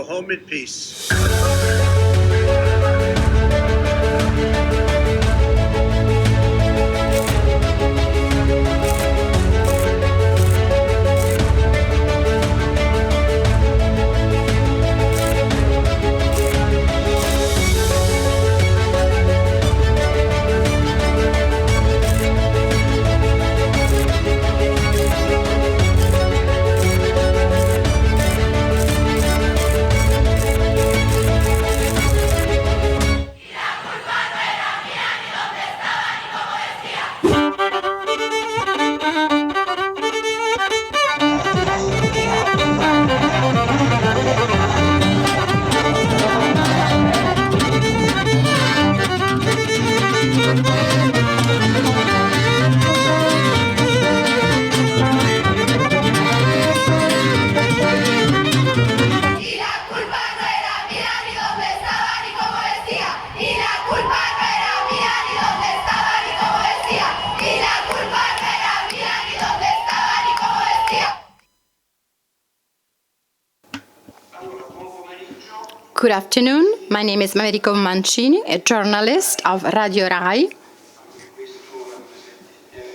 home in peace. Good afternoon. My name is Americo Mancini, a journalist of Radio Rai.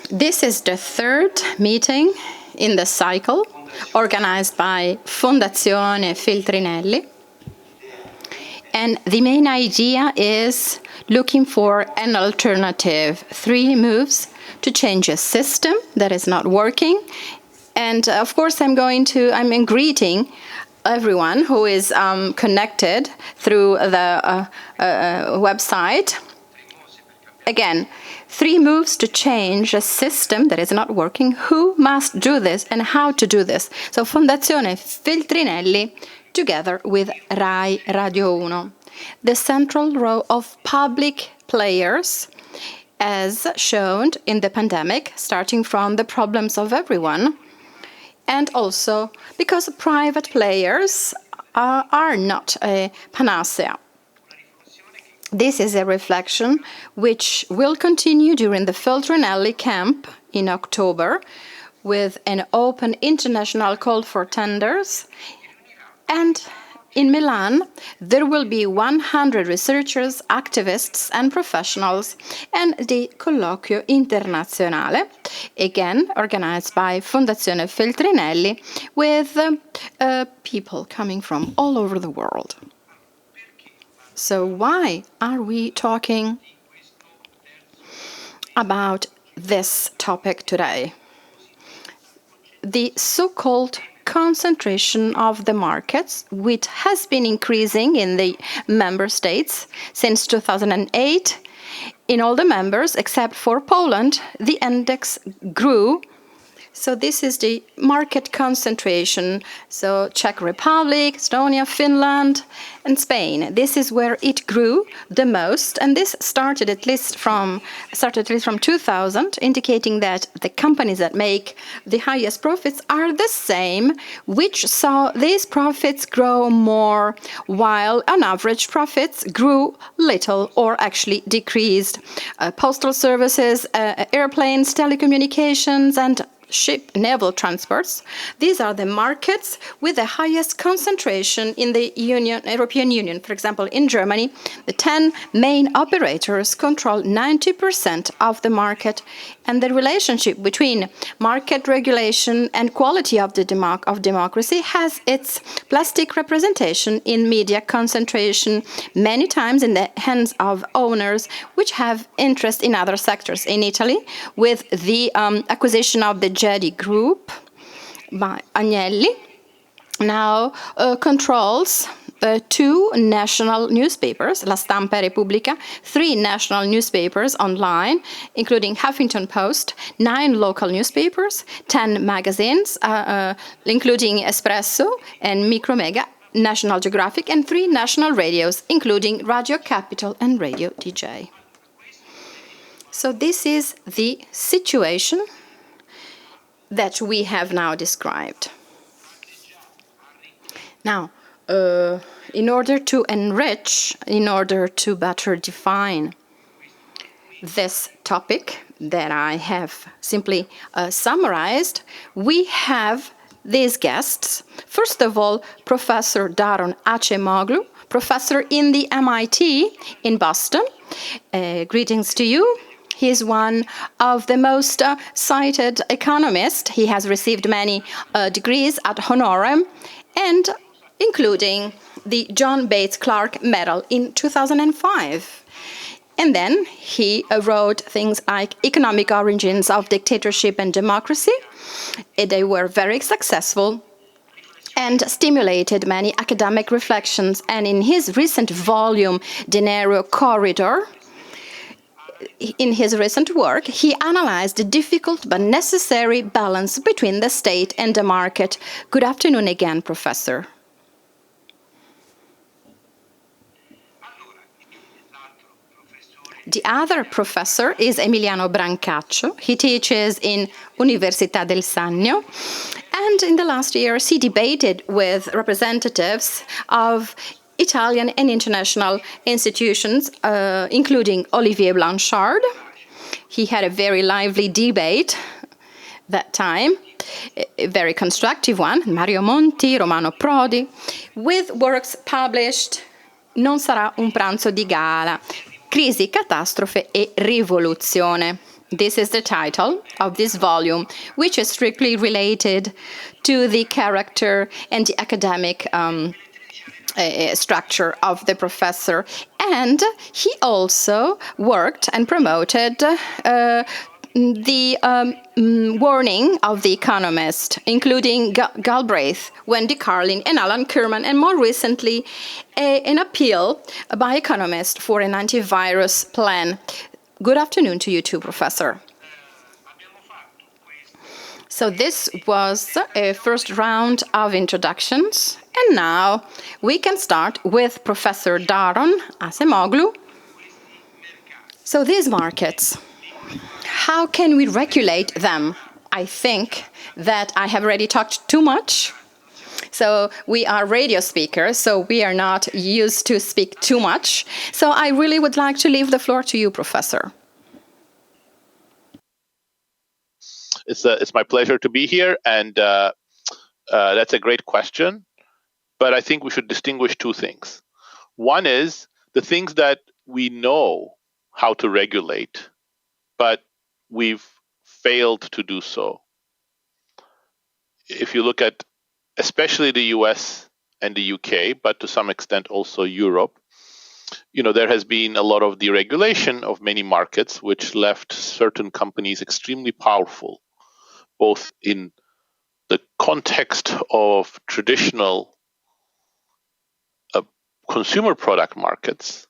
This is the third meeting in the cycle organized by Fondazione Feltrinelli. And the main idea is looking for an alternative, 3 moves to change a system that is not working. And of course, I'm greeting everyone who is connected through the website. Again, 3 moves to change a system that is not working. Who must do this and how to do this? So Fondazione Feltrinelli together with Rai Radio 1. The central role of public players as shown in the pandemic, starting from the problems of everyone, and also because private players are not a panacea. This is a reflection which will continue during the Feltrinelli camp in October with an open international call for tenders. And in Milan, there will be 100 researchers, activists, and professionals, and the Colloquio Internazionale, again organized by Fondazione Feltrinelli, with people coming from all over the world. So why are we talking about this topic today? The so-called concentration of the markets, which has been increasing in the member states since 2008. In all the members, except for Poland, the index grew. So this is the market concentration. So Czech Republic, Estonia, Finland, and Spain. This is where it grew the most, and this started at least from 2000, indicating that the companies that make the highest profits are the same, which saw these profits grow more, while on average profits grew little or actually decreased. Postal services, airplanes, telecommunications, and ship naval transports. These are the markets with the highest concentration in the European Union. For example, in Germany, the 10 main operators control 90% of the market, and the relationship between market regulation and quality of democracy has its plastic representation in media concentration, many times in the hands of owners which have interest in other sectors. In Italy, with the acquisition of the Gedi Group by Agnelli, now controls 2 national newspapers, La Stampa e Repubblica, 3 national newspapers online, including Huffington Post, 9 local newspapers, 10 magazines, including Espresso and Micromega, National Geographic, and 3 national radios, including Radio Capital and Radio DJ. So this is the situation that we have now described. Now, in order to enrich, in order to better define this topic that I have simply summarized, we have these guests. First of all, Professor Daron Acemoglu, professor in the MIT in Boston. Greetings to you. He is one of the most cited economists. He has received many degrees ad honorem, and including the John Bates Clark Medal in 2005. And then he wrote things like Economic Origins of Dictatorship and Democracy. They were very successful and stimulated many academic reflections. And in his recent volume, Dinero Corridor, in his recent work, he analyzed the difficult but necessary balance between the state and the market. Good afternoon again, Professor. The other professor is Emiliano Brancaccio. He teaches in Università del Sannio. And in the last years, he debated with representatives of Italian and international institutions, including Olivier Blanchard. He had a very lively debate that time, a very constructive one, Mario Monti, Romano Prodi, with works published Non sarà un pranzo di gala, Crisi, catastrofe e rivoluzione. This is the title of this volume, which is strictly related to the character and the academic structure of the professor. And he also worked and promoted the warning of the Economist, including Galbraith, Wendy Carlin, and Alan Kerman, and more recently, an appeal by economists for an antivirus plan. Good afternoon to you too, Professor. So this was a first round of introductions, and now we can start with Professor Daron Acemoglu. So these markets, how can we regulate them? I think that I have already talked too much. So we are radio speakers, so we are not used to speak too much. So I really would like to leave the floor to you, Professor. It's my pleasure to be here, and that's a great question. But I think we should distinguish two things. One is the things that we know how to regulate, but we've failed to do so. If you look at especially the US and the UK, but to some extent also Europe, there has been a lot of deregulation of many markets, which left certain companies extremely powerful, both in the context of traditional consumer product markets,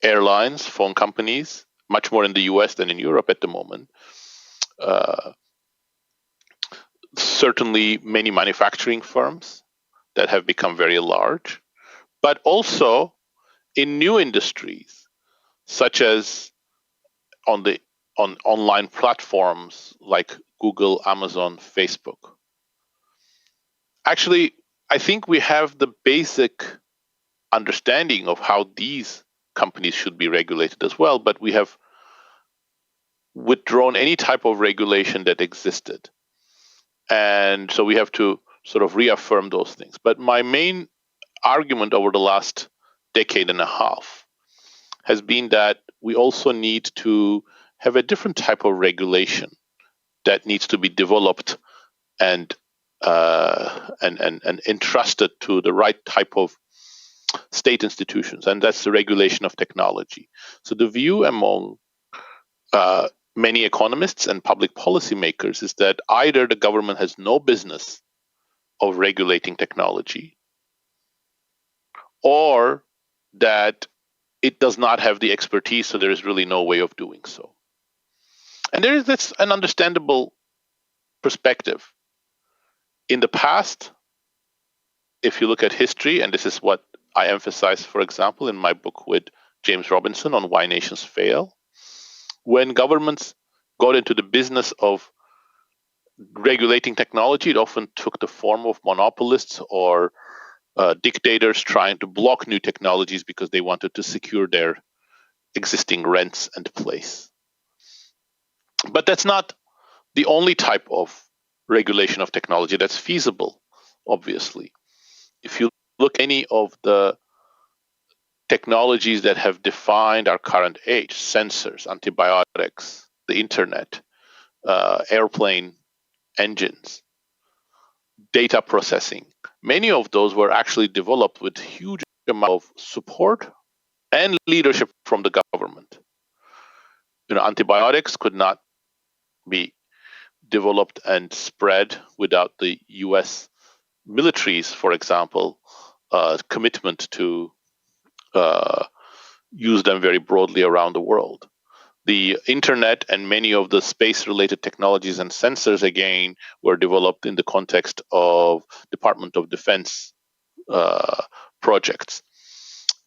airlines, phone companies, much more in the US than in Europe at the moment. Certainly many manufacturing firms that have become very large, but also in new industries, such as on online platforms like Google, Amazon, Facebook. Actually, I think we have the basic understanding of how these companies should be regulated as well, but we have withdrawn any type of regulation that existed. And so we have to sort of reaffirm those things. But my main argument over the last decade and a half has been that we also need to have a different type of regulation that needs to be developed and entrusted to the right type of state institutions, and that's the regulation of technology. So the view among many economists and public policymakers is that either the government has no business of regulating technology, or that it does not have the expertise, so there is really no way of doing so. And that's an understandable perspective. In the past, if you look at history, and this is what I emphasize, for example, in my book with James Robinson on Why Nations Fail, when governments got into the business of regulating technology, it often took the form of monopolists or dictators trying to block new technologies because they wanted to secure their existing rents and place. But that's not the only type of regulation of technology that's feasible, obviously. If you look at any of the technologies that have defined our current age, sensors, antibiotics, the internet, airplane engines, data processing, many of those were actually developed with huge amount of support and leadership from the government. Antibiotics could not be developed and spread without the US military's, for example, commitment to use them very broadly around the world. The internet and many of the space-related technologies and sensors, again, were developed in the context of Department of Defense projects.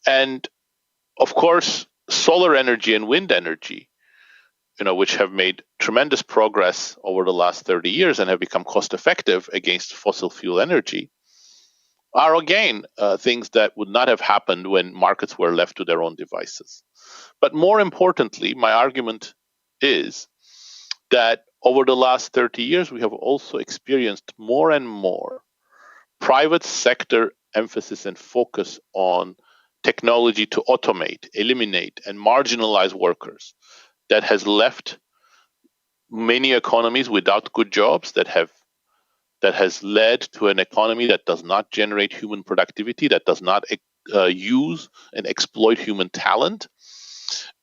And of course, solar energy and wind energy, which have made tremendous progress over the last 30 years and have become cost-effective against fossil fuel energy, are again things that would not have happened when markets were left to their own devices. But more importantly, my argument is that over the last 30 years, we have also experienced more and more private sector emphasis and focus on technology to automate, eliminate, and marginalize workers that has left many economies without good jobs, that has led to an economy that does not generate human productivity, that does not use and exploit human talent.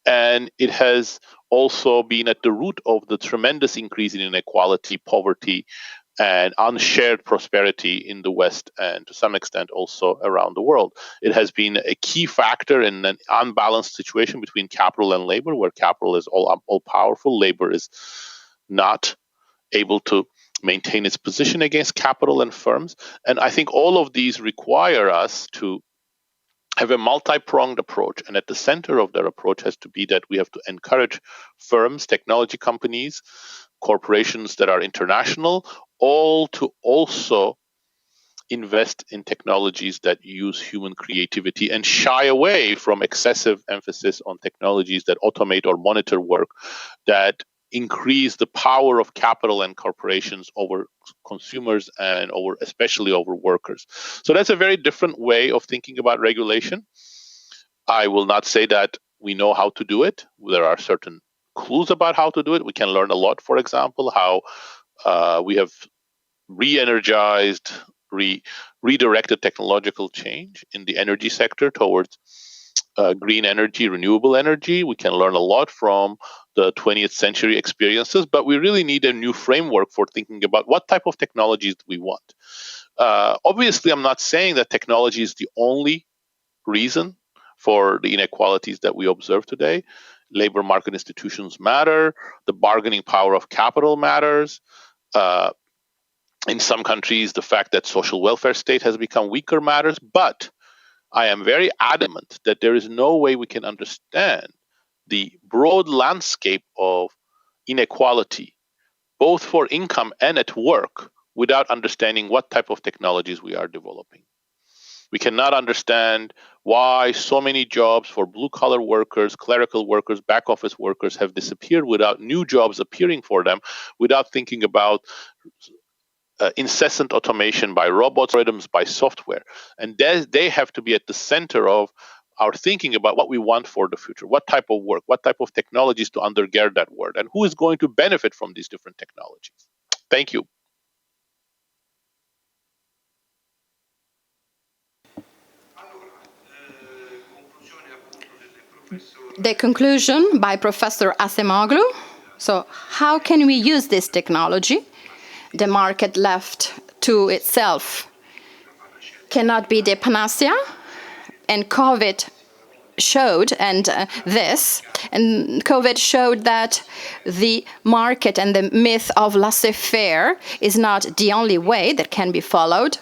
And it has also been at the root of the tremendous increase in inequality, poverty, and unshared prosperity in the West, and to some extent also around the world. It has been a key factor in an unbalanced situation between capital and labor, where capital is all powerful, labor is not able to maintain its position against capital and firms. And I think all of these require us to have a multi-pronged approach. And at the center of that approach has to be that we have to encourage firms, technology companies, corporations that are international, all to also invest in technologies that use human creativity and shy away from excessive emphasis on technologies that automate or monitor work, that increase the power of capital and corporations over consumers and especially over workers. So that's a very different way of thinking about regulation. I will not say that we know how to do it. There are certain clues about how to do it. We can learn a lot, for example, how we have re-energized, redirected technological change in the energy sector towards green energy, renewable energy. We can learn a lot from the 20th century experiences, but we really need a new framework for thinking about what type of technologies we want. Obviously, I'm not saying that technology is the only reason for the inequalities that we observe today. Labor market institutions matter. The bargaining power of capital matters. In some countries, the fact that social welfare state has become weaker matters. But I am very adamant that there is no way we can understand the broad landscape of inequality, both for income and at work, without understanding what type of technologies we are developing. We cannot understand why so many jobs for blue-collar workers, clerical workers, back office workers have disappeared without new jobs appearing for them, without thinking about incessant automation by robots, algorithms, by software. And they have to be at the center of our thinking about what we want for the future, what type of work, what type of technologies to undergird that work, and who is going to benefit from these different technologies. Thank you. The conclusion by Professor Acemoglu. So how can we use this technology? The market left to itself cannot be the panacea, and COVID showed, COVID showed that the market and the myth of laissez-faire is not the only way that can be followed.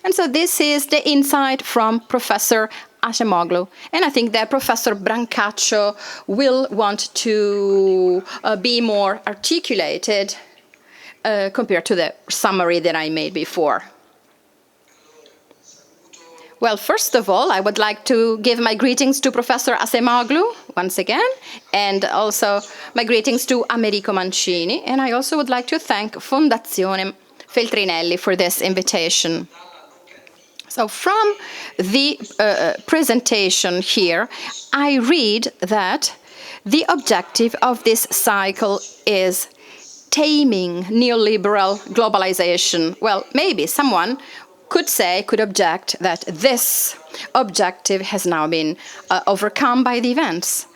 And so this is the insight from Professor Acemoglu. And I think that Professor Brancaccio will want to be more articulated compared to the summary that I made before. Well, first of all, I would like to give my greetings to Professor Acemoglu once again, and also my greetings to Americo Mancini. And I also would like to thank Fondazione Feltrinelli for this invitation. So from the presentation here, I read that the objective of this cycle is taming neoliberal globalization. Well, maybe someone could object that this objective has now been overcome by the events.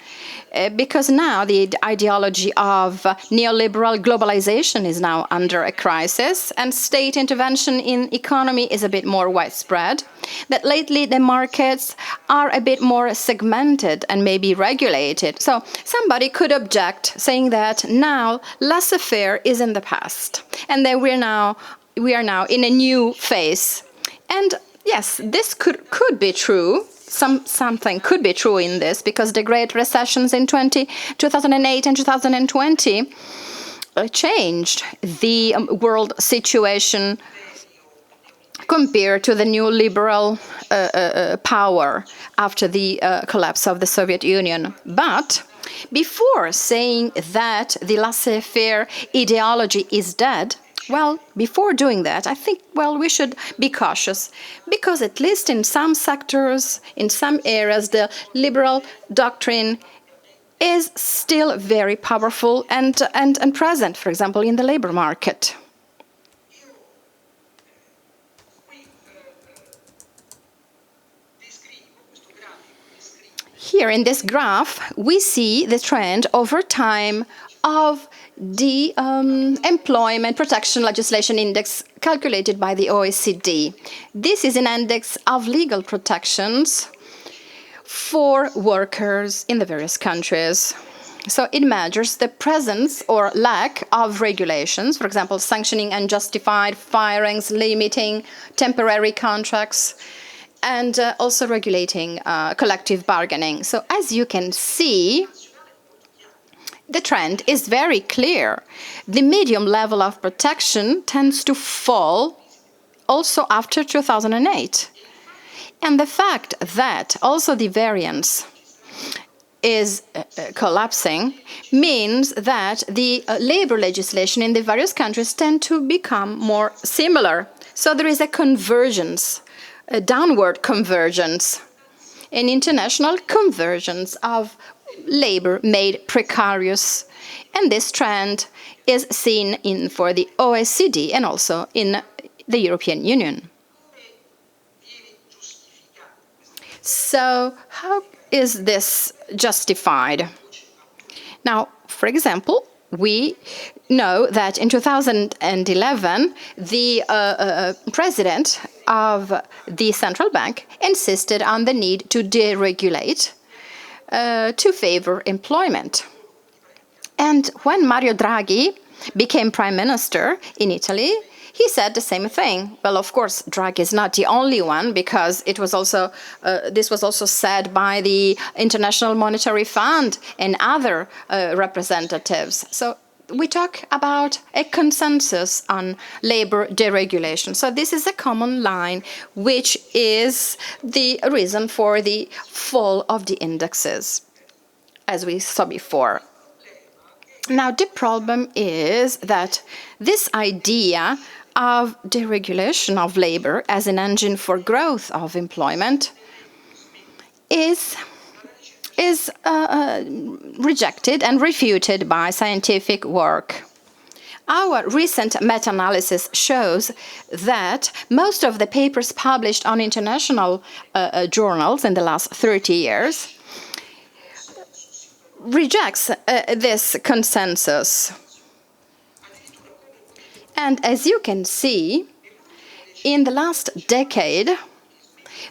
Because now the ideology of neoliberal globalization is now under a crisis, and state intervention in economy is a bit more widespread, that lately the markets are a bit more segmented and maybe regulated. So somebody could object, saying that now laissez-faire is in the past, and that we are now in a new phase. And yes, this could be true. Something could be true in this, because the great recessions in 2008 and 2020 changed the world situation compared to the new liberal power after the collapse of the Soviet Union. But before saying that the laissez-faire ideology is dead, well, before doing that, I think, we should be cautious, because at least in some sectors, in some areas, the liberal doctrine is still very powerful and present, for example, in the labor market. Here in this graph, we see the trend over time of the Employment Protection Legislation Index calculated by the OECD. This is an index of legal protections for workers in the various countries. So it measures the presence or lack of regulations, for example, sanctioning unjustified firings, limiting temporary contracts, and also regulating collective bargaining. So as you can see, the trend is very clear. The medium level of protection tends to fall also after 2008. And the fact that also the variance is collapsing means that the labor legislation in the various countries tend to become more similar. So there is a convergence, a downward convergence, an international convergence of labor made precarious. And this trend is seen for the OECD and also in the European Union. So how is this justified? Now, for example, we know that in 2011, the president of the central bank insisted on the need to deregulate to favor employment. And when Mario Draghi became prime minister in Italy, he said the same thing. Well, of course, Draghi is not the only one, because it was also this was also said by the International Monetary Fund and other representatives. So we talk about a consensus on labor deregulation. So this is a common line, which is the reason for the fall of the indexes, as we saw before. Now, the problem is that this idea of deregulation of labor as an engine for growth of employment is rejected and refuted by scientific work. Our recent meta-analysis shows that most of the papers published on international journals in the last 30 years rejects this consensus. And as you can see, in the last decade,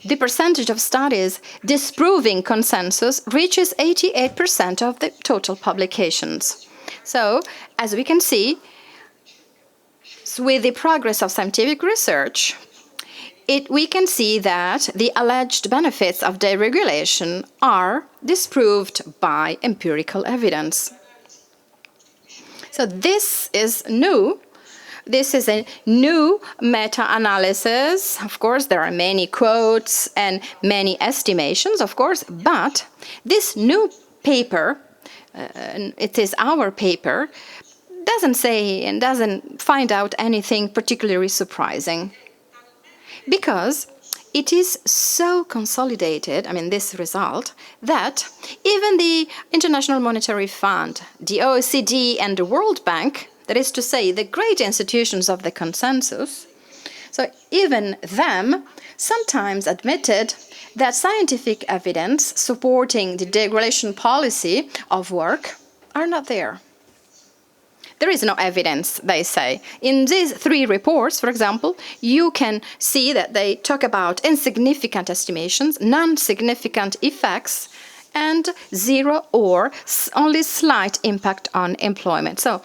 the percentage of studies disproving consensus reaches 88% of the total publications. So, as we can see, with the progress of scientific research, we can see that the alleged benefits of deregulation are disproved by empirical evidence. So this is new. This is a new meta-analysis. Of course, there are many quotes and many estimations, of course, but this new paper, it is our paper, doesn't say and doesn't find out anything particularly surprising, because it is so consolidated, this result, that even the International Monetary Fund, the OECD, and the World Bank, that is to say, the great institutions of the consensus, so even them sometimes admitted that scientific evidence supporting the deregulation policy of work are not there. There is no evidence, they say. In these three reports, for example, you can see that they talk about insignificant estimations, non-significant effects, and zero or only slight impact on employment. So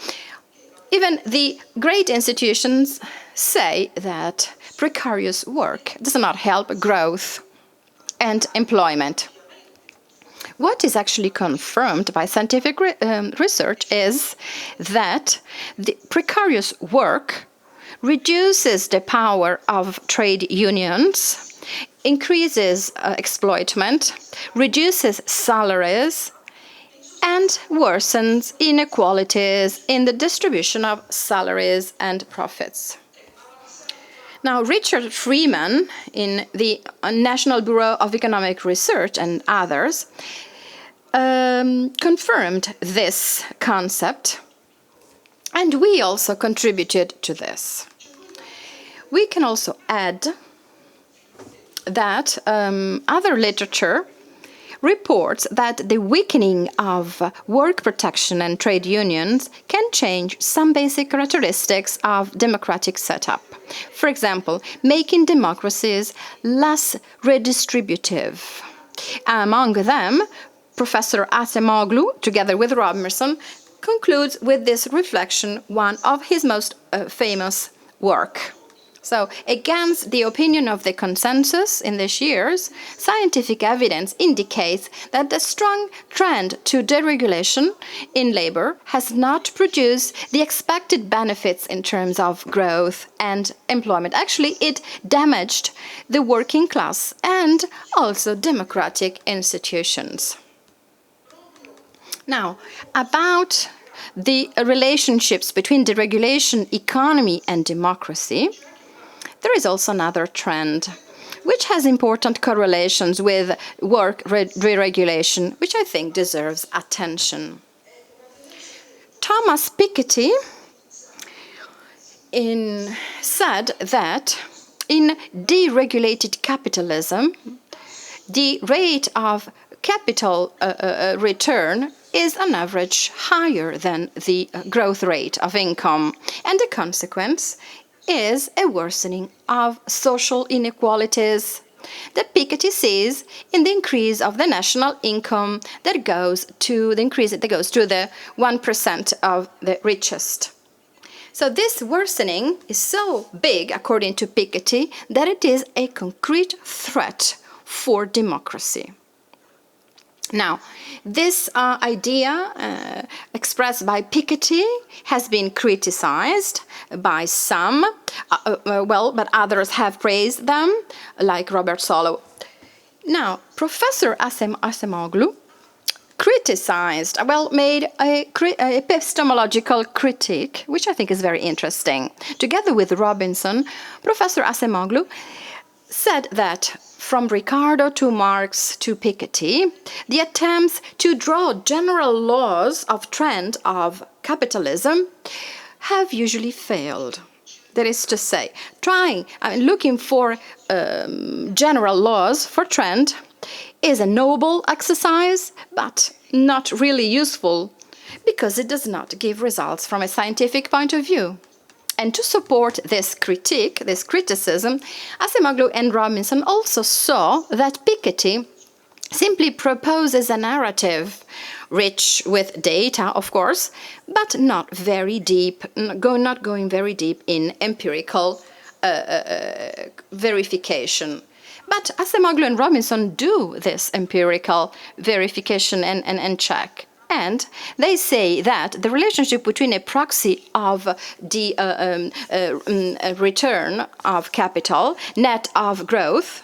even the great institutions say that precarious work does not help growth and employment. What is actually confirmed by scientific research is that the precarious work reduces the power of trade unions, increases exploitment, reduces salaries, and worsens inequalities in the distribution of salaries and profits. Now, Richard Freeman in the National Bureau of Economic Research and others confirmed this concept, and we also contributed to this. We can also add that other literature reports that the weakening of work protection and trade unions can change some basic characteristics of democratic setup. For example, making democracies less redistributive. Among them, Professor Acemoglu, together with Robinson, concludes with this reflection one of his most famous work. So, against the opinion of the consensus in these years, scientific evidence indicates that the strong trend to deregulation in labor has not produced the expected benefits in terms of growth and employment. Actually, it damaged the working class and also democratic institutions. Now, about the relationships between deregulation, economy, and democracy, there is also another trend, which has important correlations with work deregulation, which I think deserves attention. Thomas Piketty said that in deregulated capitalism, the rate of capital return is on average higher than the growth rate of income, and the consequence is a worsening of social inequalities that Piketty sees in the increase of the national income that goes to the 1% of the richest. So this worsening is so big, according to Piketty, that it is a concrete threat for democracy. Now, this idea expressed by Piketty has been criticized by some, but others have praised them, like Robert Solow. Now, Professor Acemoglu made a epistemological critique, which I think is very interesting. Together with Robinson, Professor Acemoglu said that from Ricardo to Marx to Piketty, the attempts to draw general laws of trend of capitalism have usually failed. That is to say, looking for general laws for trend is a noble exercise, but not really useful because it does not give results from a scientific point of view. And to support this criticism, Acemoglu and Robinson also saw that Piketty simply proposes a narrative rich with data, of course, but not very deep, not going very deep in empirical verification. But Acemoglu and Robinson do this empirical verification and check. And they say that the relationship between a proxy of the return of capital, net of growth,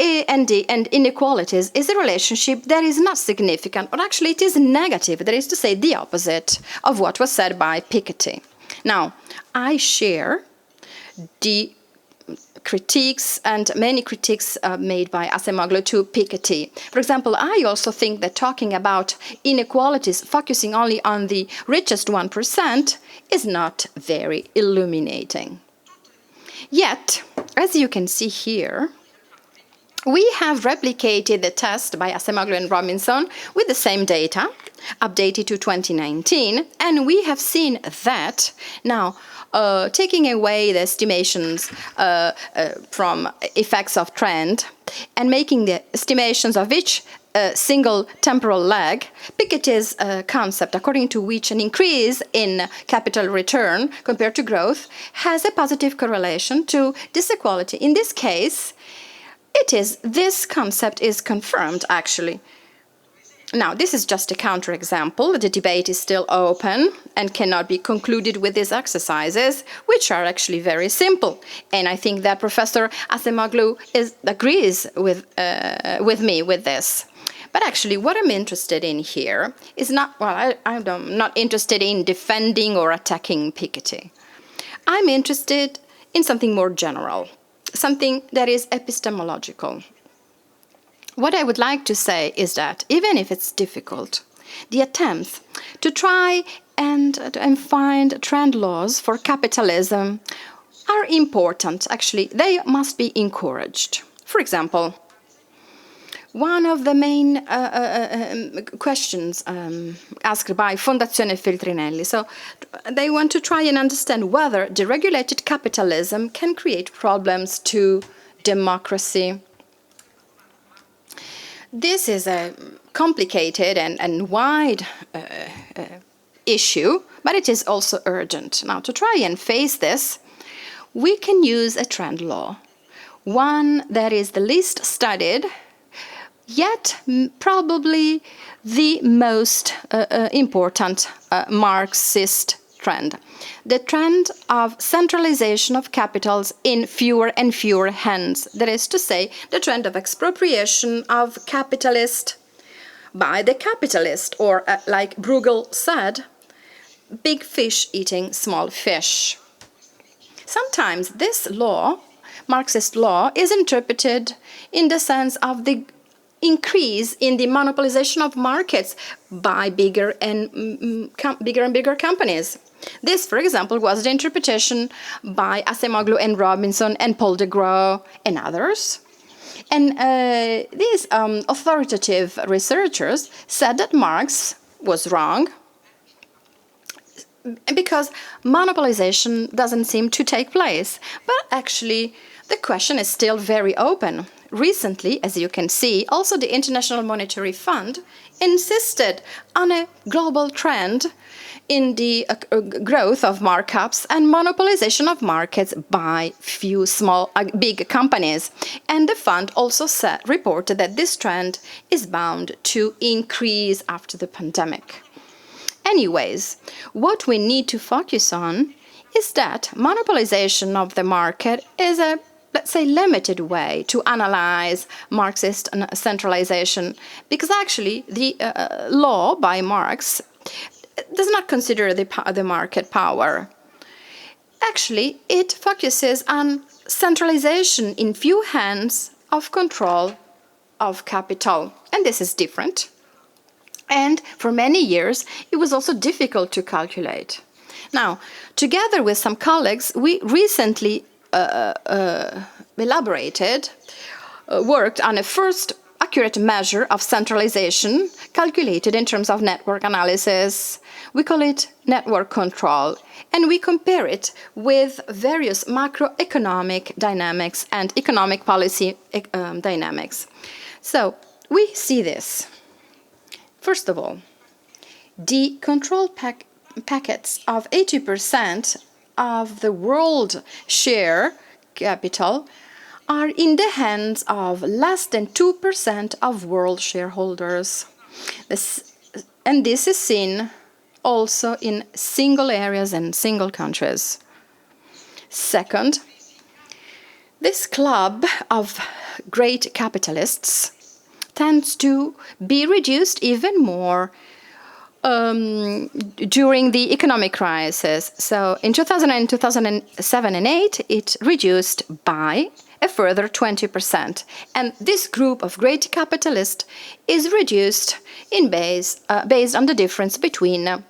and inequalities is a relationship that is not significant, or actually it is negative. That is to say, the opposite of what was said by Piketty. Now, I share the critiques and many critiques made by Acemoglu to Piketty. For example, I also think that talking about inequalities, focusing only on the richest 1%, is not very illuminating. Yet, as you can see here, we have replicated the test by Acemoglu and Robinson with the same data, updated to 2019, and we have seen that now, taking away the estimations from effects of trend and making the estimations of each single temporal lag, Piketty's concept, according to which an increase in capital return compared to growth has a positive correlation to disequality. In this case, this concept is confirmed, actually. Now, this is just a counterexample. The debate is still open and cannot be concluded with these exercises, which are actually very simple. And I think that Professor Acemoglu agrees with me with this. But actually, what I'm interested in here is not, well, I'm not interested in defending or attacking Piketty. I'm interested in something more general, something that is epistemological. What I would like to say is that, even if it's difficult, the attempts to try and find trend laws for capitalism are important. Actually, they must be encouraged. For example, one of the main questions asked by Fondazione Feltrinelli. So they want to try and understand whether deregulated capitalism can create problems to democracy. This is a complicated and wide issue, but it is also urgent. Now, to try and face this, we can use a trend law, one that is the least studied, yet probably the most important Marxist trend. The trend of centralization of capitals in fewer and fewer hands. That is to say, the trend of expropriation of capitalist by the capitalist, or like Bruegel said, big fish eating small fish. Sometimes this law, Marxist law, is interpreted in the sense of the increase in the monopolization of markets by bigger and bigger companies. This, for example, was the interpretation by Acemoglu and Robinson and Paul de Groot and others. And these authoritative researchers said that Marx was wrong because monopolization doesn't seem to take place. But actually, the question is still very open. Recently, as you can see, also the International Monetary Fund insisted on a global trend in the growth of markups and monopolization of markets by few big companies. And the fund also reported that this trend is bound to increase after the pandemic. Anyways, what we need to focus on is that monopolization of the market is a, let's say, limited way to analyze Marxist centralization, because actually the law by Marx does not consider the market power. Actually, it focuses on centralization in few hands of control of capital. And this is different. And for many years, it was also difficult to calculate. Now, together with some colleagues, we recently worked on a first accurate measure of centralization calculated in terms of network analysis. We call it network control, and we compare it with various macroeconomic dynamics and economic policy dynamics. So we see this. First of all, the control packets of 80% of the world share capital are in the hands of less than 2% of world shareholders. This is seen also in single areas and single countries. Second, this club of great capitalists tends to be reduced even more during the economic crisis. So in 2000, 2007 and 8, it reduced by a further 20%. And this group of great capitalists is reduced based on the difference between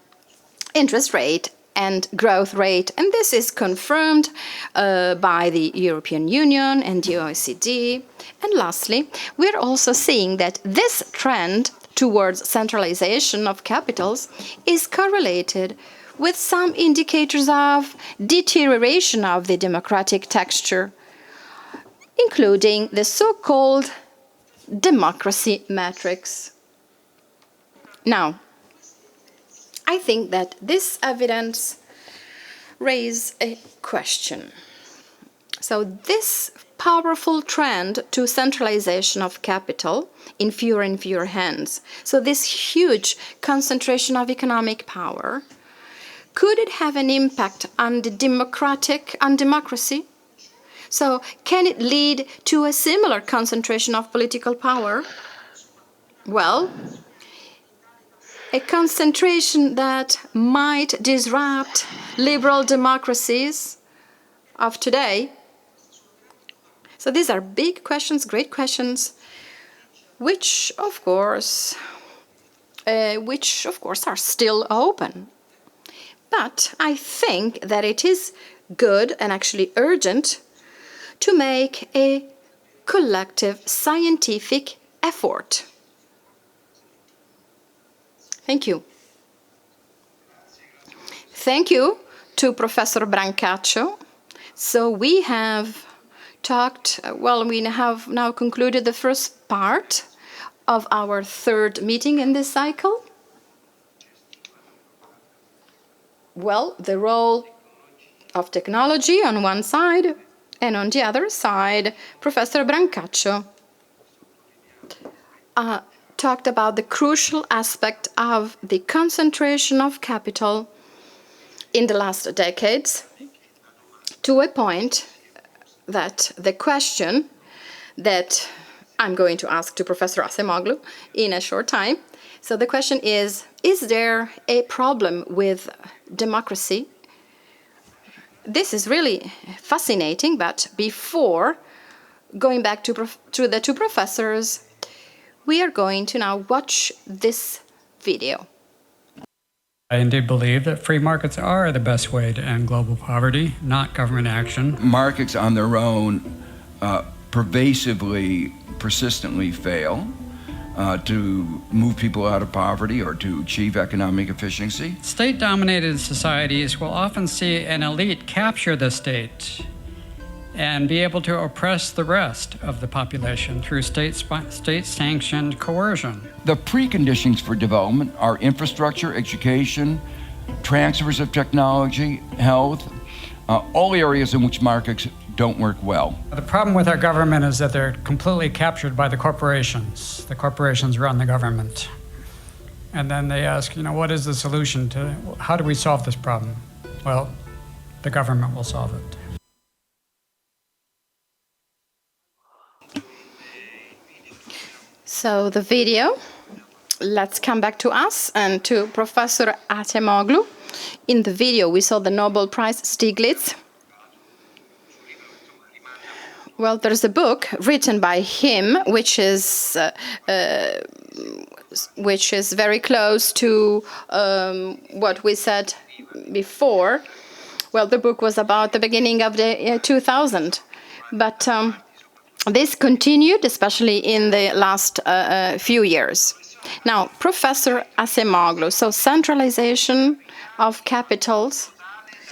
interest rate and growth rate. And this is confirmed by the European Union and the OECD. And lastly, we're also seeing that this trend towards centralization of capitals is correlated with some indicators of deterioration of the democratic texture, including the so-called democracy metrics. Now, I think that this evidence raises a question. So this powerful trend to centralization of capital in fewer and fewer hands, so this huge concentration of economic power, could it have an impact on democracy? So can it lead to a similar concentration of political power? Well, a concentration that might disrupt liberal democracies of today. So these are big questions, great questions, which of course are still open. But I think that it is good and actually urgent to make a collective scientific effort. Thank you. Thank you to Professor Brancaccio. So we have we have now concluded the first part of our third meeting in this cycle. Well, the role of technology on one side, and on the other side, Professor Brancaccio talked about the crucial aspect of the concentration of capital in the last decades, to a point that the question that I'm going to ask to Professor Acemoglu in a short time. So the question is there a problem with democracy? This is really fascinating, but before going back to the two professors, we are going to now watch this video. I indeed believe that free markets are the best way to end global poverty, not government action. Markets on their own pervasively, persistently fail to move people out of poverty or to achieve economic efficiency. State-dominated societies will often see an elite capture the state and be able to oppress the rest of the population through state-sanctioned coercion. The preconditions for development are infrastructure, education, transfers of technology, health, all areas in which markets don't work well. The problem with our government is that they're completely captured by the corporations. The corporations run the government. And then they ask, what is the solution to, how do we solve this problem? Well, the government will solve it. So the video, let's come back to us and to Professor Acemoglu. In the video, we saw the Nobel Prize Stiglitz. Well, there's a book written by him, which is very close to what we said before. Well, the book was about the beginning of the 2000, but this continued, especially in the last few years. Now, Professor Acemoglu, so centralization of capitals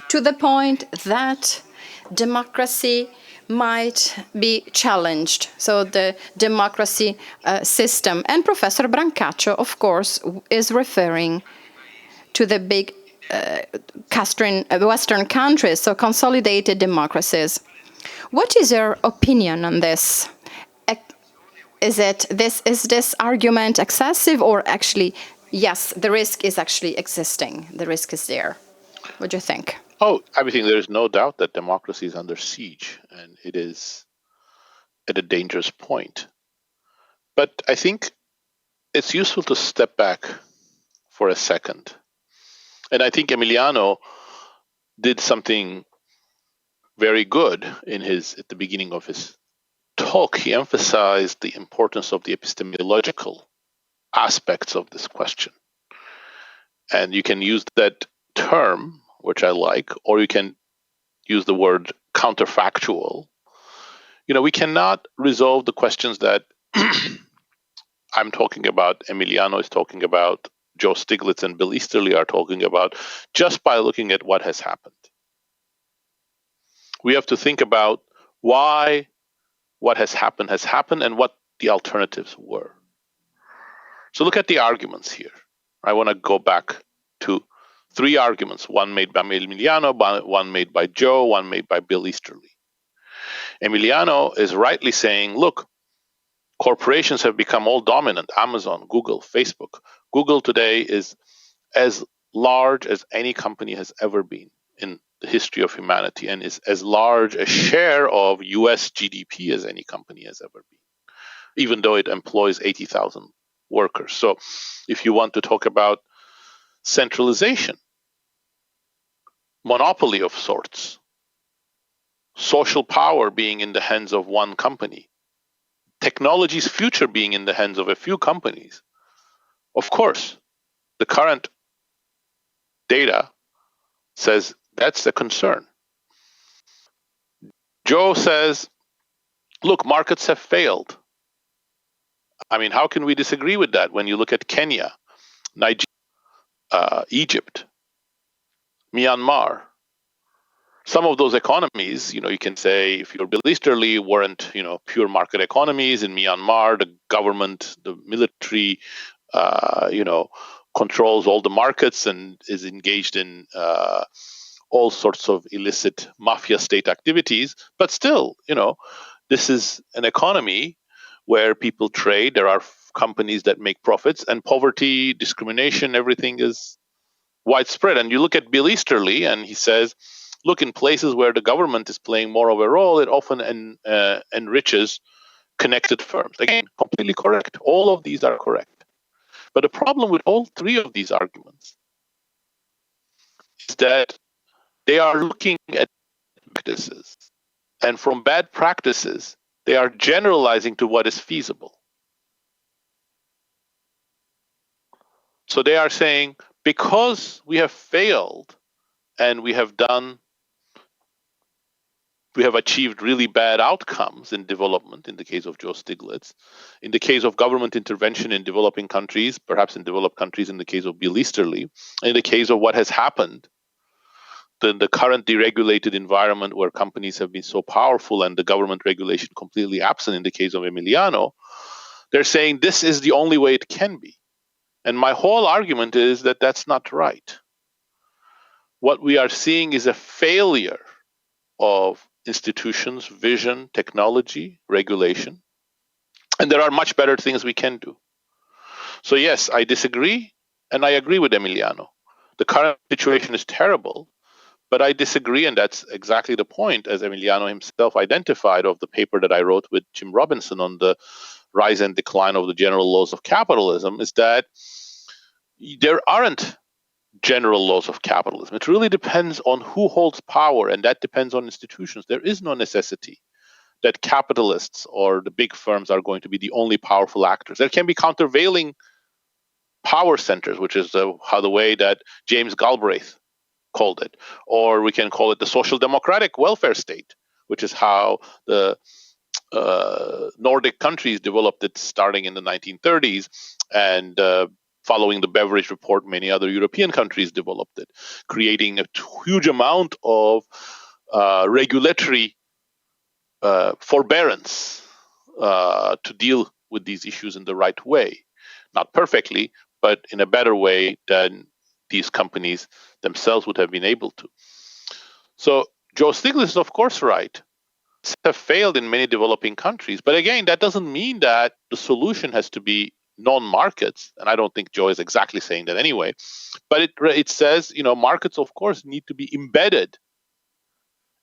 to the point that democracy might be challenged, so the democracy system. And Professor Brancaccio, of course, is referring to the big Western countries, so consolidated democracies. What is your opinion on this? Is this argument excessive, or actually, yes, the risk is actually existing, the risk is there? What do you think? Oh, I think there is no doubt that democracy is under siege, and it is at a dangerous point. But I think it's useful to step back for a second. And I think Emiliano did something very good at the beginning of his talk. He emphasized the importance of the epistemological aspects of this question. And you can use that term, which I like, or you can use the word counterfactual. We cannot resolve the questions that I'm talking about, Emiliano is talking about, Joe Stiglitz and Bill Easterly are talking about, just by looking at what has happened. We have to think about why what has happened and what the alternatives were. So look at the arguments here. I want to go back to 3 arguments, one made by Emiliano, one made by Joe, one made by Bill Easterly. Emiliano is rightly saying, look, corporations have become all dominant. Amazon, Google, Facebook. Google today is as large as any company has ever been in the history of humanity, and is as large a share of US GDP as any company has ever been, even though it employs 80,000 workers. So if you want to talk about centralization, monopoly of sorts, social power being in the hands of one company, technology's future being in the hands of a few companies, of course, the current data says that's a concern. Joe says, look, markets have failed. I mean, how can we disagree with that when you look at Kenya, Nigeria, Egypt, Myanmar? Some of those economies, you can say, if you're Bill Easterly, weren't, pure market economies. In Myanmar, the government, the military, controls all the markets and is engaged in all sorts of illicit mafia state activities. But still, this is an economy where people trade. There are companies that make profits, and poverty, discrimination, everything is widespread. And you look at Bill Easterly, and he says, look, in places where the government is playing more of a role, it often enriches connected firms. Again, completely correct. All of these are correct. But the problem with all 3 of these arguments is that they are looking at practices, and from bad practices, they are generalizing to what is feasible. So they are saying, because we have failed and we have achieved really bad outcomes in development, in the case of Joe Stiglitz, in the case of government intervention in developing countries, perhaps in developed countries in the case of Bill Easterly, in the case of what has happened, the current deregulated environment where companies have been so powerful and the government regulation completely absent in the case of Emiliano, they're saying this is the only way it can be. And my whole argument is that that's not right. What we are seeing is a failure of institutions, vision, technology, regulation. And there are much better things we can do. So yes, I disagree, and I agree with Emiliano. The current situation is terrible, but I disagree, and that's exactly the point, as Emiliano himself identified, of the paper that I wrote with Jim Robinson on the rise and decline of the general laws of capitalism, is that there aren't general laws of capitalism. It really depends on who holds power, and that depends on institutions. There is no necessity that capitalists or the big firms are going to be the only powerful actors. There can be countervailing power centers, which is the way that James Galbraith called it, or we can call it the social democratic welfare state, which is how the Nordic countries developed it starting in the 1930s, and following the Beveridge Report, many other European countries developed it, creating a huge amount of regulatory forbearance to deal with these issues in the right way. Not perfectly, but in a better way than these companies themselves would have been able to. So Joe Stiglitz is, of course, right. Have failed in many developing countries. But again, that doesn't mean that the solution has to be non-markets. And I don't think Joe is exactly saying that anyway. But it says, markets, of course, need to be embedded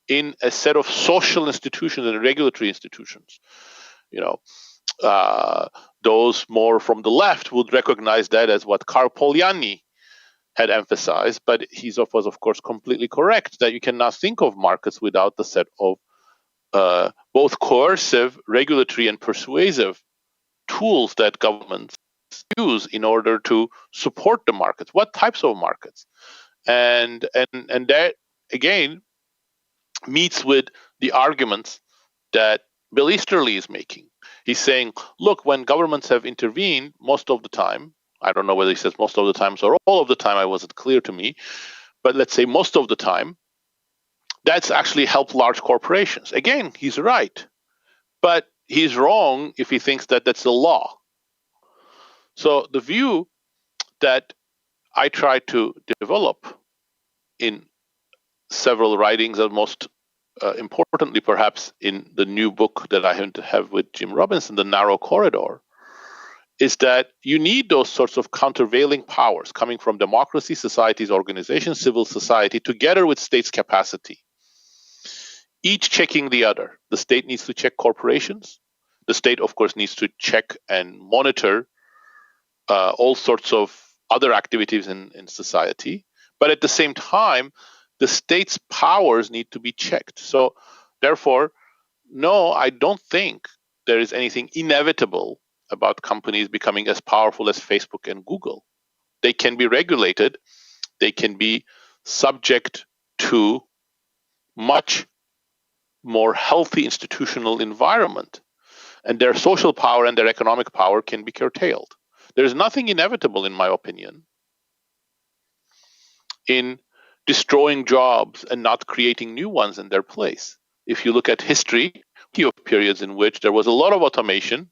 in a set of social institutions and regulatory institutions. Those more from the left would recognize that as what Karl Polanyi had emphasized, but he was, of course, completely correct that you cannot think of markets without the set of both coercive, regulatory, and persuasive tools that governments use in order to support the markets. What types of markets? And that, again, meets with the arguments that Bill Easterly is making. He's saying, look, when governments have intervened, most of the time, I don't know whether he says most of the times or all of the time, it wasn't clear to me, but let's say most of the time, that's actually helped large corporations. Again, he's right, but he's wrong if he thinks that that's the law. So the view that I try to develop in several writings, and most importantly, perhaps in the new book that I have with Jim Robinson, The Narrow Corridor, is that you need those sorts of countervailing powers coming from democracy, societies, organizations, civil society, together with states' capacity, each checking the other. The state needs to check corporations. The state, of course, needs to check and monitor all sorts of other activities in society. But at the same time, the state's powers need to be checked. So therefore, no, I don't think there is anything inevitable about companies becoming as powerful as Facebook and Google. They can be regulated. They can be subject to much more healthy institutional environment, and their social power and their economic power can be curtailed. There's nothing inevitable, in my opinion, in destroying jobs and not creating new ones in their place. If you look at history, of periods in which there was a lot of automation,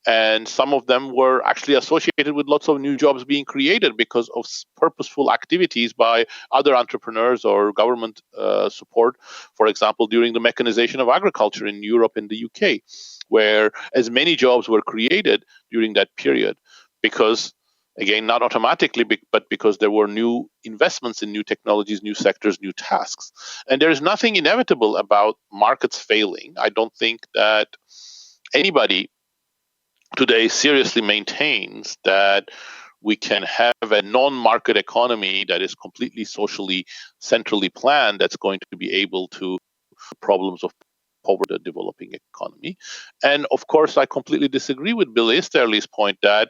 and some of them were actually associated with lots of new jobs being created because of purposeful activities by other entrepreneurs or government support. For example, during the mechanization of agriculture in Europe and the UK, where as many jobs were created during that period because, again, not automatically, but because there were new investments in new technologies, new sectors, new tasks. And there is nothing inevitable about markets failing. I don't think that anybody today seriously maintains that we can have a non-market economy that is completely socially, centrally planned that's going to be able to problems of poverty, the developing economy. And of course, I completely disagree with Bill Easterly's point that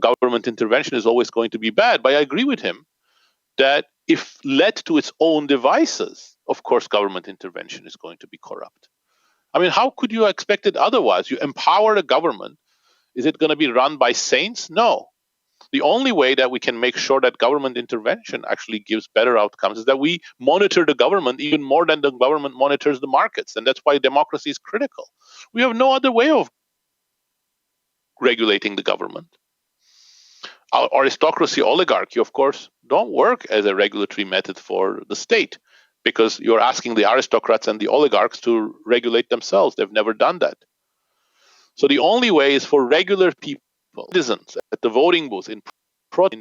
government intervention is always going to be bad. But I agree with him that if led to its own devices, of course, government intervention is going to be corrupt. I mean, how could you expect it otherwise? You empower the government. Is it going to be run by saints? No. The only way that we can make sure that government intervention actually gives better outcomes is that we monitor the government even more than the government monitors the markets. And that's why democracy is critical. We have no other way of regulating the government. Our aristocracy, oligarchy, of course, don't work as a regulatory method for the state because you're asking the aristocrats and the oligarchs to regulate themselves. They've never done that. So the only way is for regular people, citizens at the voting booth, in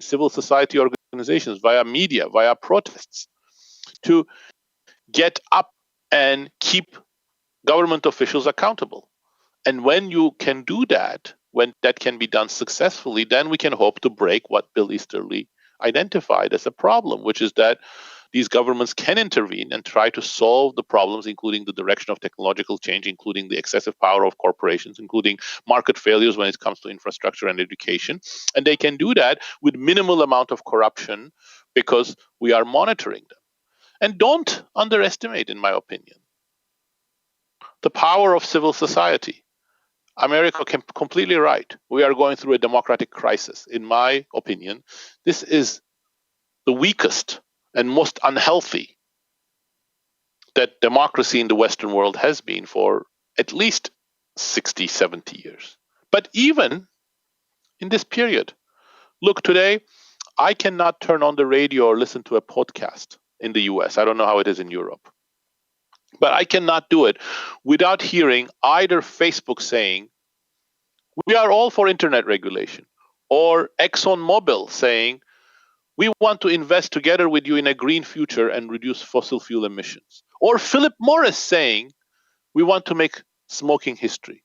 civil society organizations, via media, via protests, to get up and keep government officials accountable. And when you can do that, when that can be done successfully, then we can hope to break what Bill Easterly identified as a problem, which is that these governments can intervene and try to solve the problems, including the direction of technological change, including the excessive power of corporations, including market failures when it comes to infrastructure and education. And they can do that with minimal amount of corruption because we are monitoring them. And don't underestimate, in my opinion, the power of civil society. Americo can completely right. We are going through a democratic crisis. In my opinion, this is the weakest and most unhealthy that democracy in the Western world has been for at least 60, 70 years. But even in this period, look, today, I cannot turn on the radio or listen to a podcast in the US. I don't know how it is in Europe. But I cannot do it without hearing either Facebook saying, we are all for internet regulation, or ExxonMobil saying, We want to invest together with you in a green future and reduce fossil fuel emissions. Or Philip Morris saying, we want to make smoking history.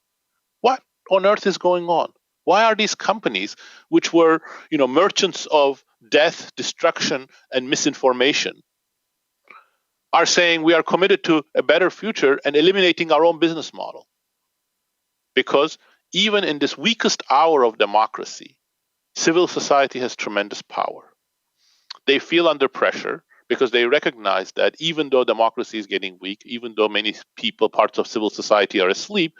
What on earth is going on? Why are these companies, which were, merchants of death, destruction, and misinformation, are saying we are committed to a better future and eliminating our own business model? Because even in this weakest hour of democracy, civil society has tremendous power. They feel under pressure because they recognize that even though democracy is getting weak, even though many people, parts of civil society are asleep,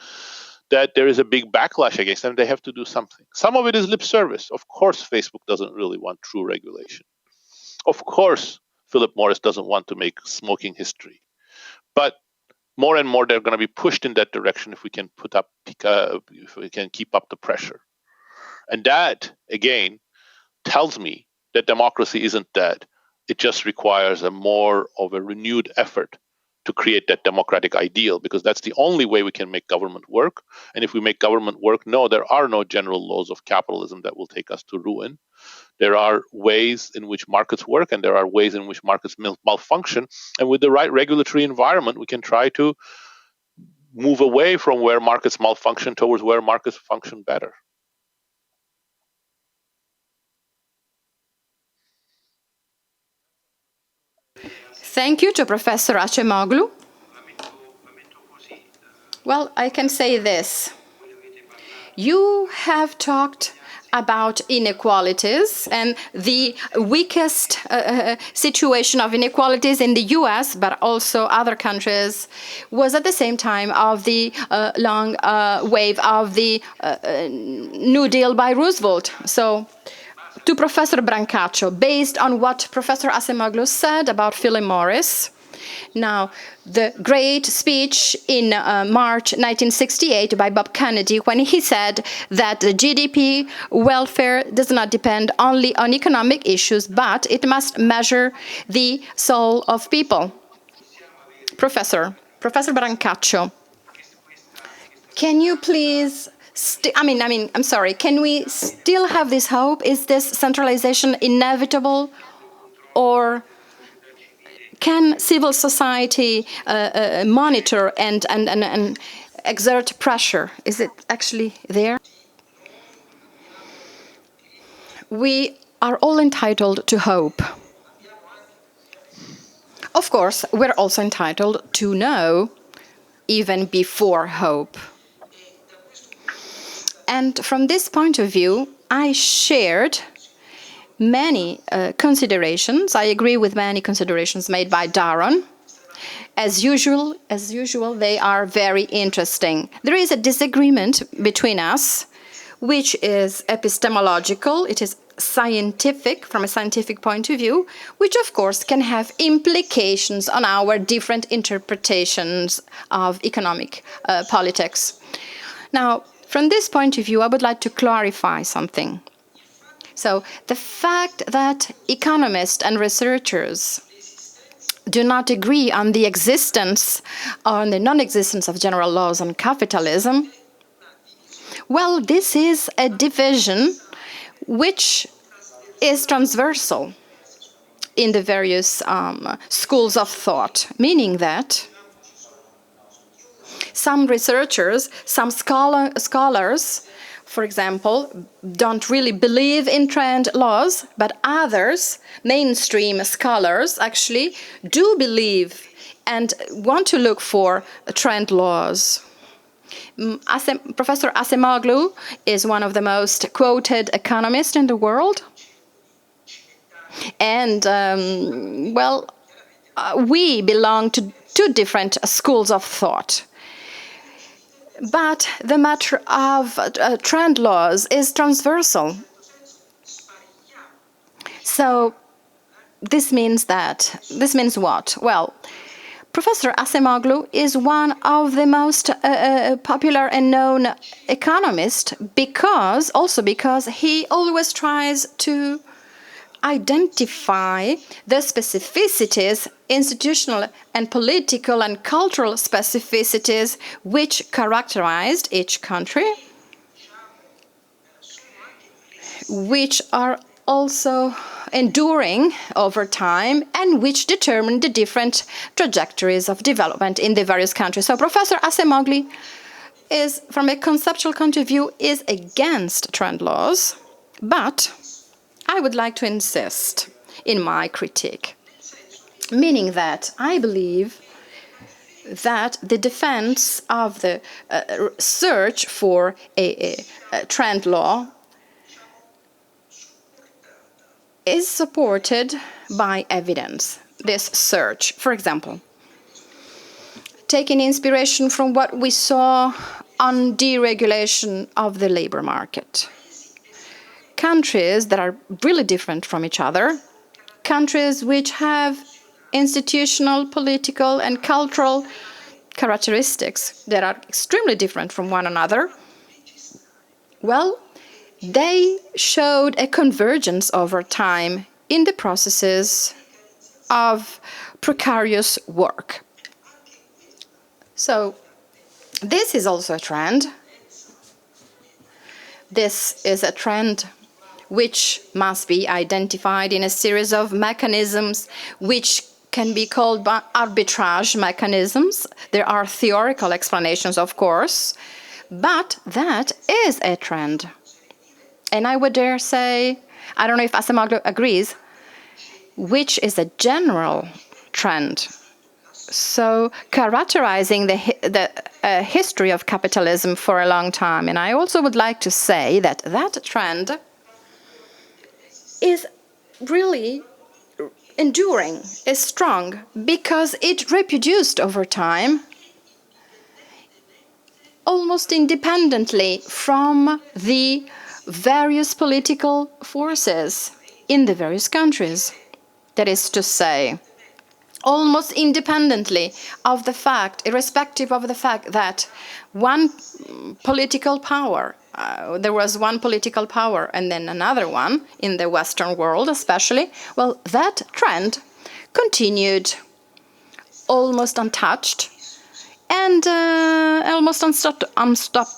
that there is a big backlash against them. They have to do something. Some of it is lip service. Of course, Facebook doesn't really want true regulation. Of course, Philip Morris doesn't want to make smoking history. But more and more, they're going to be pushed in that direction if we can if we can keep up the pressure. And that, again, tells me that democracy isn't dead. It just requires a more of a renewed effort to create that democratic ideal, because that's the only way we can make government work. And if we make government work, no, there are no general laws of capitalism that will take us to ruin. There are ways in which markets work, and there are ways in which markets malfunction. And with the right regulatory environment, we can try to move away from where markets malfunction towards where markets function better. Thank you to Professor Acemoglu. Well, I can say this. You have talked about inequalities, and the weakest situation of inequalities in the US, but also other countries, was at the same time of the long wave of the New Deal by Roosevelt. So, to Professor Brancaccio, based on what Professor Acemoglu said about Philip Morris, now, the great speech in March 1968 by Bob Kennedy, when he said that the GDP welfare does not depend only on economic issues, but it must measure the soul of people. Professor Brancaccio, can you please... I'm sorry, can we still have this hope? Is this centralization inevitable? Or can civil society monitor and exert pressure? Is it actually there? We are all entitled to hope. Of course, we're also entitled to know even before hope. And from this point of view, I shared many considerations. I agree with many considerations made by Daron. As usual, they are very interesting. There is a disagreement between us, which is epistemological. It is scientific, from a scientific point of view, which of course can have implications on our different interpretations of economic politics. Now, from this point of view, I would like to clarify something. So the fact that economists and researchers do not agree on the existence or on the non-existence of general laws on capitalism, well, this is a division which is transversal in the various schools of thought, meaning that some researchers, some scholars, for example, don't really believe in trend laws, but others, mainstream scholars, actually do believe and want to look for trend laws. Professor Acemoglu is one of the most quoted economists in the world. And, we belong to two different schools of thought. But the matter of trend laws is transversal. So this means what? Well, Professor Acemoglu is one of the most popular and known economists because he always tries to identify the specificities, institutional and political and cultural specificities which characterized each country, which are also enduring over time and which determine the different trajectories of development in the various countries. So Professor Acemoglu is, from a conceptual point of view, is against trend laws, but I would like to insist in my critique, meaning that I believe that the defense of the search for a trend law is supported by evidence. This search, for example, taking inspiration from what we saw on deregulation of the labor market. Countries that are really different from each other, countries which have institutional, political, and cultural characteristics that are extremely different from one another, well, they showed a convergence over time in the processes of precarious work. So this is also a trend. This is a trend which must be identified in a series of mechanisms which can be called arbitrage mechanisms. There are theoretical explanations, of course, but that is a trend. And I would dare say, I don't know if Acemoglu agrees, which is a general trend. So characterizing the history of capitalism for a long time. And I also would like to say that that trend is really enduring, is strong, because it reproduced over time almost independently from the various political forces in the various countries. That is to say, almost independently of the fact, irrespective of the fact that one political power, there was one political power and then another one in the Western world especially, well, that trend continued almost untouched and almost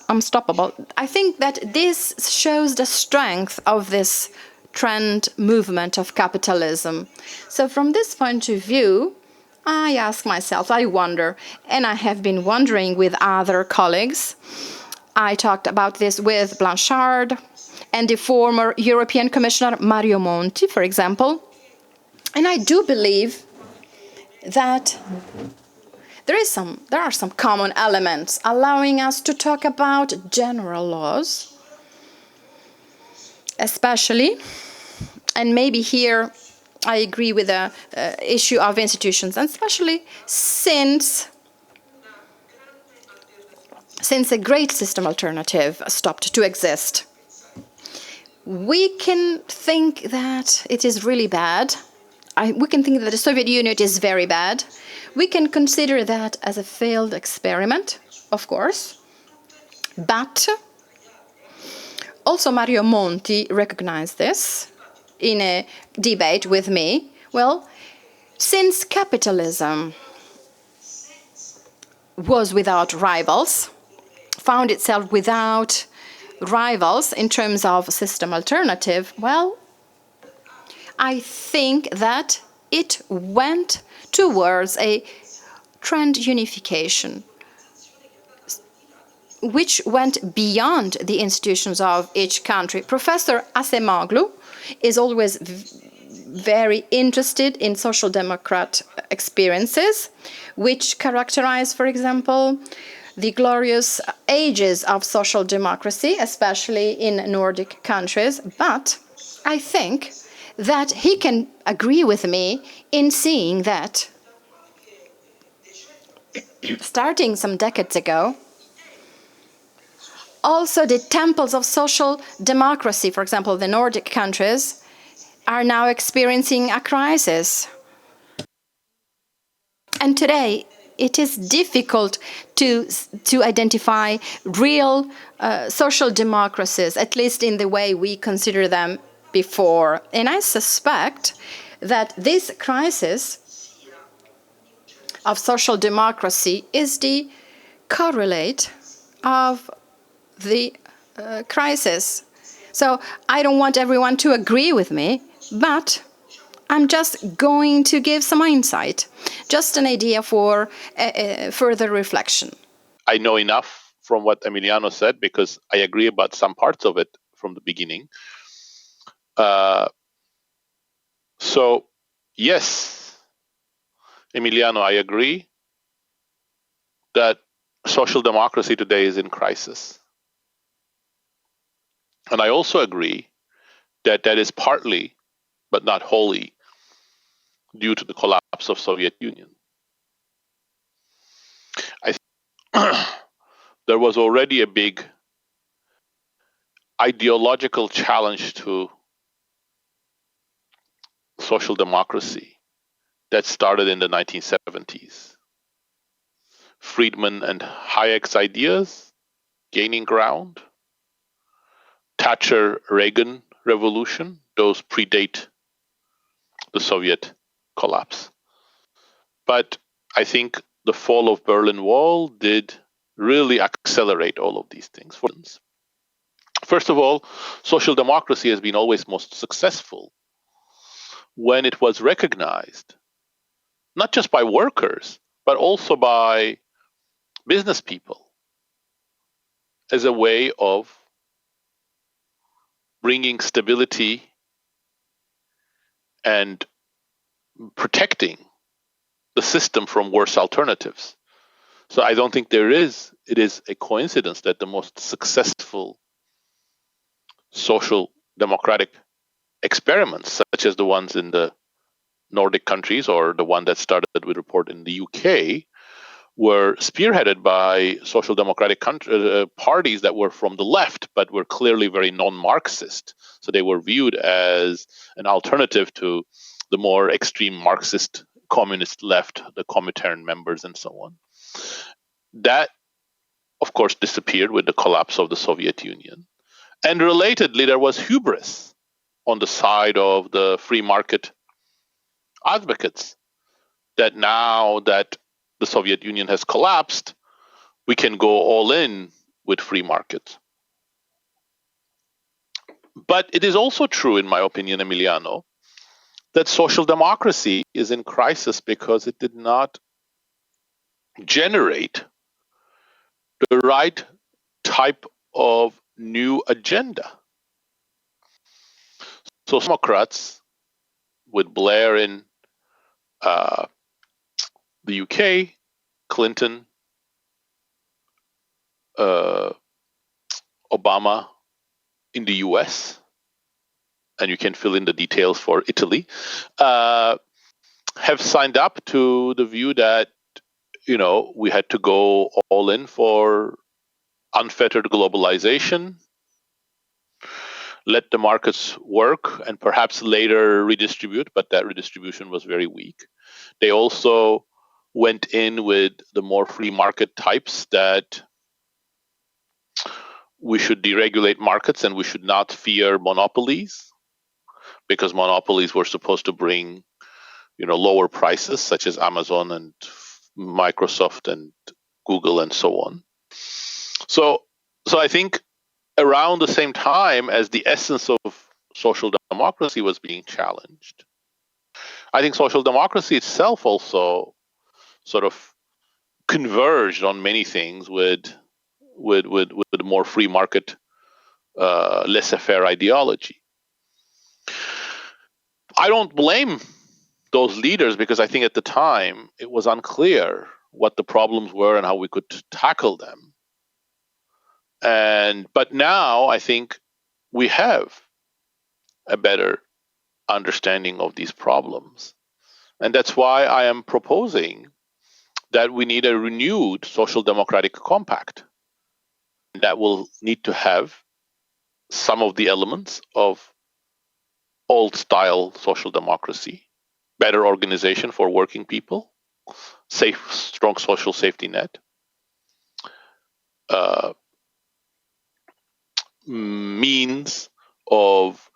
unstoppable. I think that this shows the strength of this trend movement of capitalism. So from this point of view, I ask myself, I wonder, and I have been wondering with other colleagues. I talked about this with Blanchard and the former European Commissioner Mario Monti, for example. And I do believe that there are some common elements allowing us to talk about general laws, especially, and maybe here I agree with the issue of institutions, and especially since a great system alternative stopped to exist. We can think that it is really bad. We can think that the Soviet Union is very bad. We can consider that as a failed experiment, of course. But also Mario Monti recognized this in a debate with me. Well, since capitalism was without rivals, found itself without rivals in terms of system alternative, well, I think that it went towards a trend unification, which went beyond the institutions of each country. Professor Acemoglu is always very interested in social democrat experiences, which characterize, for example, the glorious ages of social democracy, especially in Nordic countries. But I think that he can agree with me in seeing that starting some decades ago, also the temples of social democracy, for example, the Nordic countries, are now experiencing a crisis. And today, it is difficult to identify real social democracies, at least in the way we consider them before. And I suspect that this crisis of social democracy is the correlate of the crisis. So I don't want everyone to agree with me, But I'm just going to give some insight, just an idea for further reflection. I know enough from what Emiliano said because I agree about some parts of it from the beginning. So, yes, Emiliano, I agree that social democracy today is in crisis. And I also agree that that is partly, but not wholly, due to the collapse of Soviet Union. I think there was already a big ideological challenge to social democracy that started in the 1970s. Friedman and Hayek's ideas gaining ground. Thatcher-Reagan revolution, those predate the Soviet collapse. But I think the fall of Berlin Wall did really accelerate all of these things. First of all, social democracy has been always most successful when it was recognized, not just by workers, but also by business people as a way of bringing stability and protecting the system from worse alternatives. So I don't think it is a coincidence that the most successful social democratic experiments, such as the ones in the Nordic countries or the one that started with report in the UK, were spearheaded by social democratic parties that were from the left, but were clearly very non-Marxist. So they were viewed as an alternative to the more extreme Marxist communist left, the Comintern members and so on. That, of course, disappeared with the collapse of the Soviet Union. And relatedly, there was hubris on the side of the free market advocates that now that the Soviet Union has collapsed, we can go all in with free markets. But it is also true, in my opinion, Emiliano, that social democracy is in crisis because it did not generate the right type of new agenda. So Democrats, with Blair in the UK, Clinton, Obama in the US, and you can fill in the details for Italy, have signed up to the view that, we had to go all in for unfettered globalization, let the markets work, and perhaps later redistribute, but that redistribution was very weak. They also went in with the more free market types that we should deregulate markets and we should not fear monopolies, because monopolies were supposed to bring, lower prices, such as Amazon and Microsoft and Google and so on. So I think around the same time as the essence of social democracy was being challenged, I think social democracy itself also sort of converged on many things with more free market, laissez-faire ideology. I don't blame those leaders because I think at the time it was unclear what the problems were and how we could tackle them. But now I think we have a better understanding of these problems. And that's why I am proposing that we need a renewed social democratic compact that will need to have some of the elements of old style social democracy, better organization for working people, strong social safety net, means of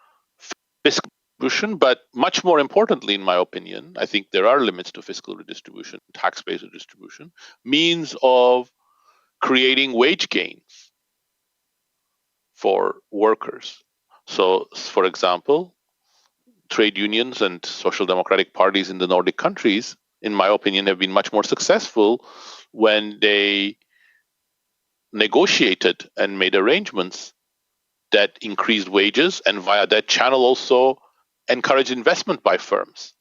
fiscal redistribution, but much more importantly, in my opinion, I think there are limits to fiscal redistribution, tax-based redistribution, means of creating wage gains for workers. So, for example, trade unions and social democratic parties in the Nordic countries, in my opinion, have been much more successful when they negotiated and made arrangements that increased wages and via that channel also encouraged investment by firms.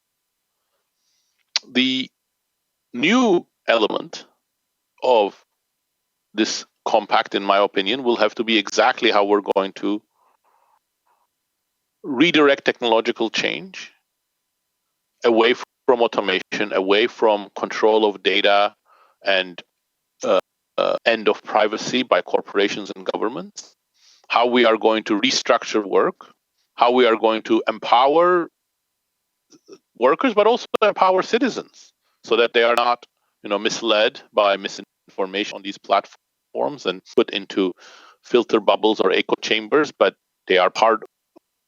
The new element of this compact, in my opinion, will have to be exactly how we're going to redirect technological change away from automation, away from control of data and end of privacy by corporations and governments, how we are going to restructure work, how we are going to empower workers, but also empower citizens so that they are not, misled by misinformation on these platforms and put into filter bubbles or echo chambers, but they are part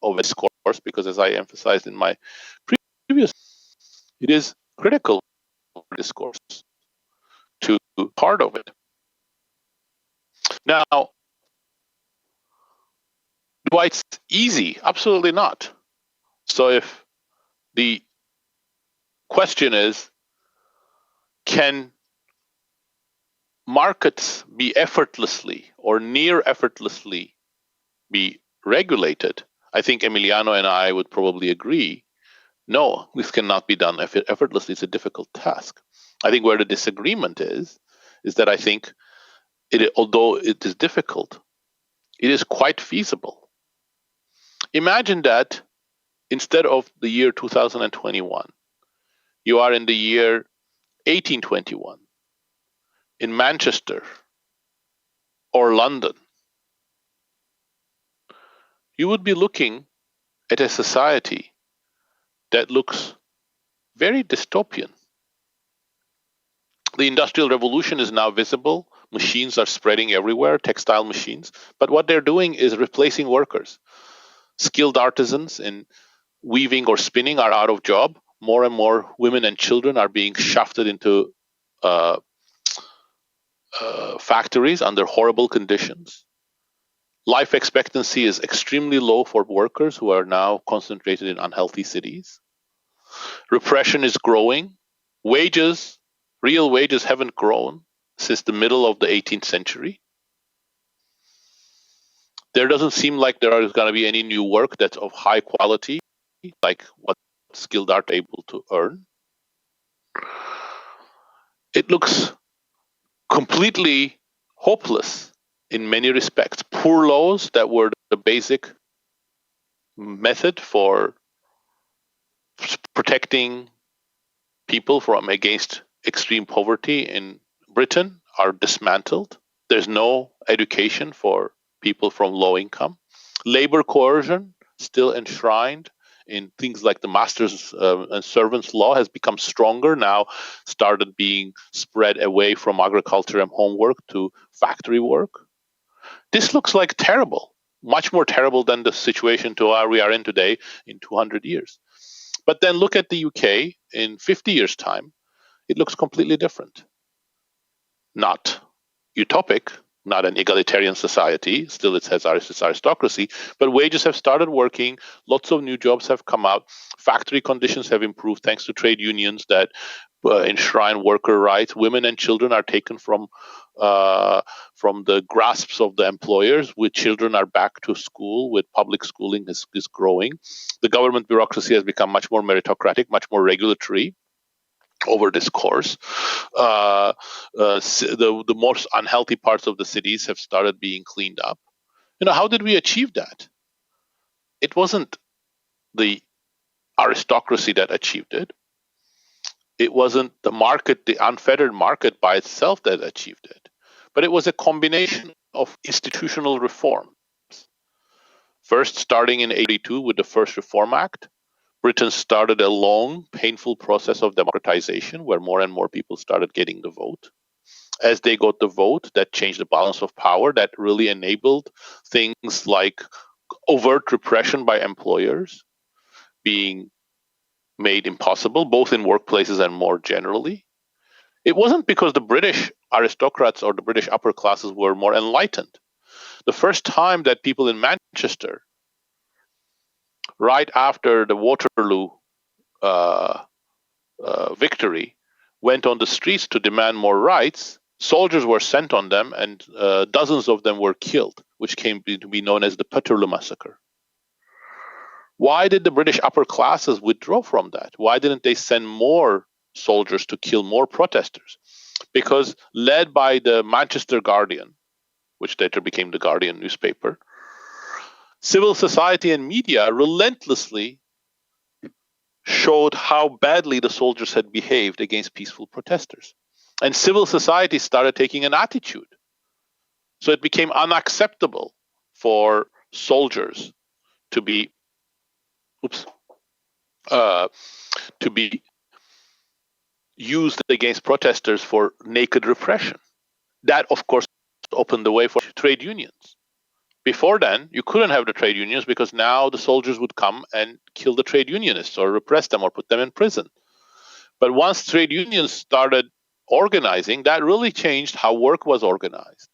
of a discourse, because as I emphasized in my previous, it is critical for discourse to part of it. Now, do it's easy? Absolutely not. So if the question is, can markets be effortlessly or near effortlessly be regulated? I think Emiliano and I would probably agree, no, this cannot be done effortlessly. It's a difficult task. I think where the disagreement is that I think, although it is difficult, it is quite feasible. Imagine that instead of the year 2021, you are in the year 1821 in Manchester or London. You would be looking at a society that looks very dystopian. The Industrial Revolution is now visible. Machines are spreading everywhere, textile machines. But what they're doing is replacing workers. Skilled artisans in weaving or spinning are out of job. More and more women and children are being shafted into factories under horrible conditions. Life expectancy is extremely low for workers who are now concentrated in unhealthy cities. Repression is growing. Real wages haven't grown since the middle of the 18th century. There doesn't seem like there is going to be any new work that's of high quality, like what skilled are able to earn. It looks completely hopeless in many respects. Poor laws that were the basic method for protecting people from against extreme poverty in Britain are dismantled. There's no education for people from low income. Labor coercion, still enshrined in things like the masters and servants law, has become stronger now, started being spread away from agriculture and homework to factory work. This looks like terrible, much more terrible than the situation to where we are in today in 200 years. But then look at the UK in 50 years' time. It looks completely different. Not utopic, not an egalitarian society, still it has aristocracy, but wages have started working, lots of new jobs have come out, factory conditions have improved thanks to trade unions that enshrine worker rights. Women and children are taken from the grasps of the employers, with children are back to school, with public schooling is growing. The government bureaucracy has become much more meritocratic, much more regulatory over this course. The most unhealthy parts of the cities have started being cleaned up. How did we achieve that? It wasn't the aristocracy that achieved it. It wasn't the market, the unfettered market by itself that achieved it. But it was a combination of institutional reforms. First, starting in 1982 with the First Reform Act, Britain started a long, painful process of democratization where more and more people started getting the vote. As they got the vote, that changed the balance of power, that really enabled things like overt repression by employers being made impossible, both in workplaces and more generally. It wasn't because the British aristocrats or the British upper classes were more enlightened. The first time that people in Manchester right after the Waterloo victory, went on the streets to demand more rights. Soldiers were sent on them, and dozens of them were killed, which came to be known as the Waterloo Massacre. Why did the British upper classes withdraw from that? Why didn't they send more soldiers to kill more protesters? Because led by the Manchester Guardian, which later became the Guardian newspaper, civil society and media relentlessly showed how badly the soldiers had behaved against peaceful protesters. And civil society started taking an attitude. So it became unacceptable for soldiers to be used against protesters for naked repression. That, of course, opened the way for trade unions. Before then, you couldn't have the trade unions because now the soldiers would come and kill the trade unionists or repress them or put them in prison. But once trade unions started organizing, that really changed how work was organized.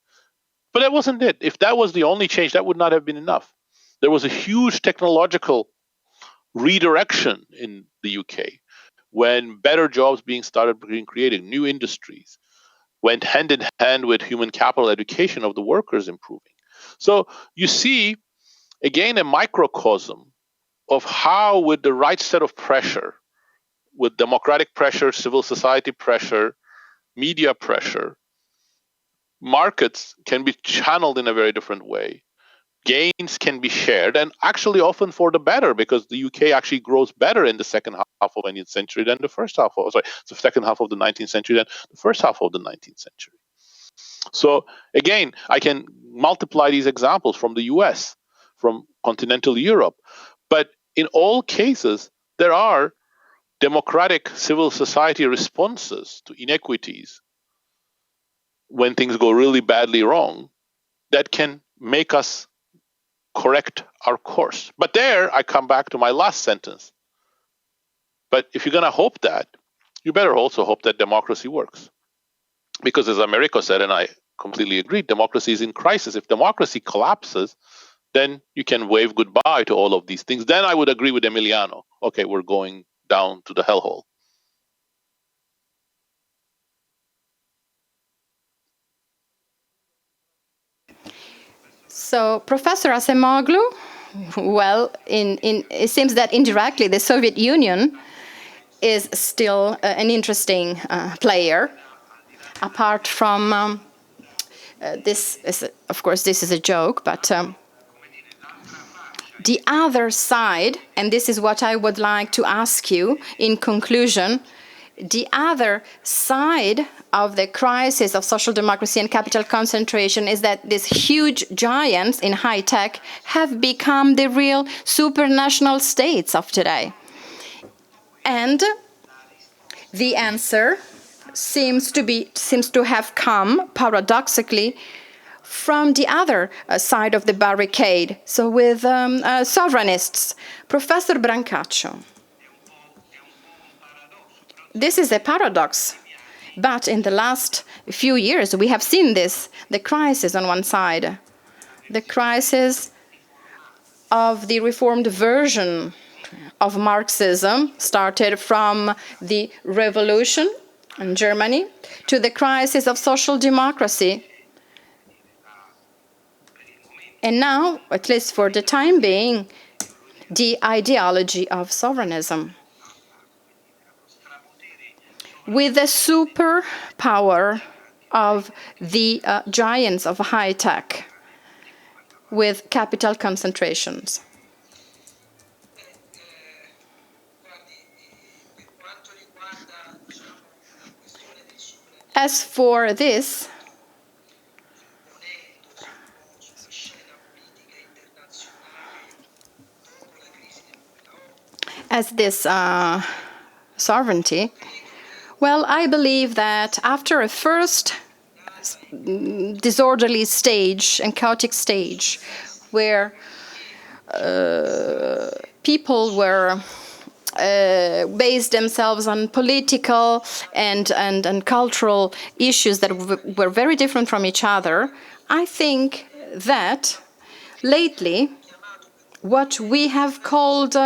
But that wasn't it. If that was the only change, that would not have been enough. There was a huge technological redirection in the UK when better jobs being created, new industries went hand in hand with human capital education of the workers improving. So you see, again, a microcosm of how, with the right set of pressure, with democratic pressure, civil society pressure, media pressure, markets can be channeled in a very different way. Gains can be shared, and actually often for the better, because the UK actually grows better in the second half of the 20th century than the second half of the 19th century than the first half of the 19th century. So again, I can multiply these examples from the US, from continental Europe, but in all cases, there are democratic civil society responses to inequities when things go really badly wrong that can make us correct our course. But there, I come back to my last sentence. But if you're going to hope that, you better also hope that democracy works. Because as Americo said, and I completely agree, democracy is in crisis. If democracy collapses, then you can wave goodbye to all of these things. Then I would agree with Emiliano. Okay, we're going down to the hellhole. So, Professor Acemoglu, well, it seems that indirectly the Soviet Union is still an interesting player. Apart from this, of course, this is a joke, but the other side, and this is what I would like to ask you in conclusion, the other side of the crisis of social democracy and capital concentration is that these huge giants in high tech have become the real supranational states of today. And the answer seems to have come, paradoxically, from the other side of the barricade, so with sovereignists. Professor Brancaccio, this is a paradox, but in the last few years we have seen this, the crisis on one side, the crisis of the reformed version of Marxism started from the revolution in Germany to the crisis of social democracy. And now, at least for the time being, the ideology of sovereignism. With the superpower of the giants of high tech, with capital concentrations. As for this, sovereignty, well, I believe that after a first disorderly stage and chaotic stage, where people were based themselves on political and cultural issues that were very different from each other, I think that lately what we have called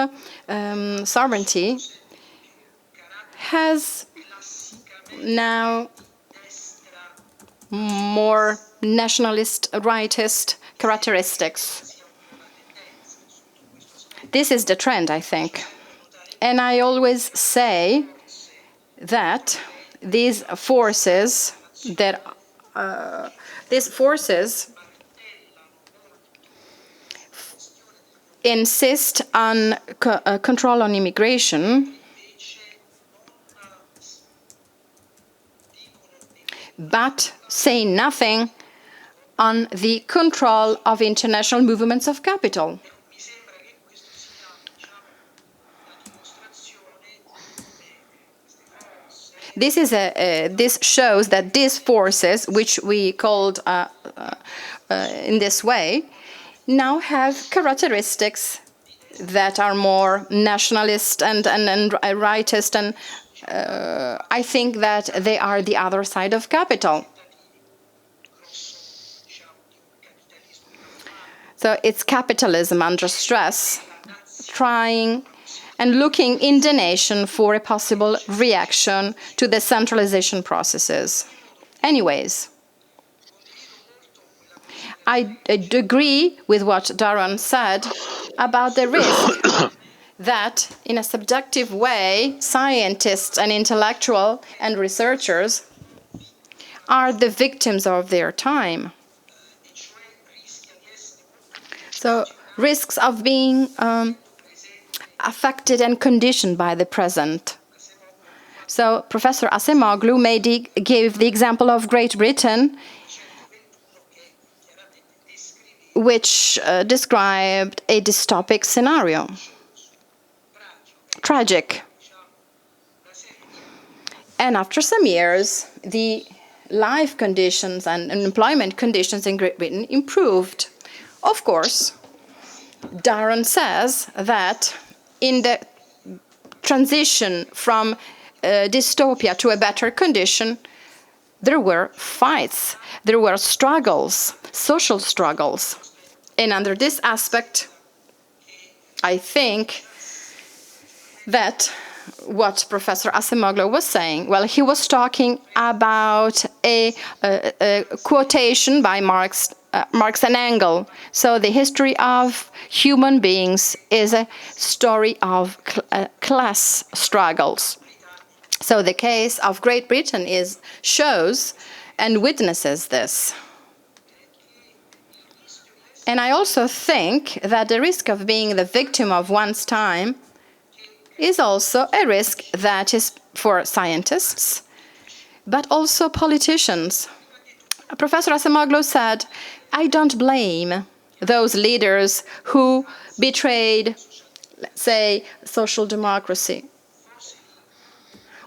sovereignty has now more nationalist, rightist characteristics. This is the trend, I think. And I always say that these forces insist on control on immigration, but say nothing on the control of international movements of capital. This shows that these forces, which we called in this way, now have characteristics that are more nationalist and rightist, and I think that they are the other side of capital. So it's capitalism under stress, trying and looking in the nation for a possible reaction to the centralization processes. Anyways, I agree with what Daron said about the risk that, in a subjective way, scientists and intellectuals and researchers are the victims of their time. So, risks of being affected and conditioned by the present. So Professor Acemoglu gave the example of Great Britain, which described a dystopic scenario. Tragic. And after some years, the life conditions and employment conditions in Great Britain improved. Of course, Daron says that in the transition from dystopia to a better condition, there were fights, there were struggles, social struggles. And under this aspect, I think that what Professor Acemoglu was saying, well, he was talking about a quotation by Marx and Engels. So the history of human beings is a story of class struggles. So the case of Great Britain shows and witnesses this. And I also think that the risk of being the victim of one's time is also a risk that is for scientists, but also politicians. Professor Acemoglu said, I don't blame those leaders who betrayed, let's say, social democracy.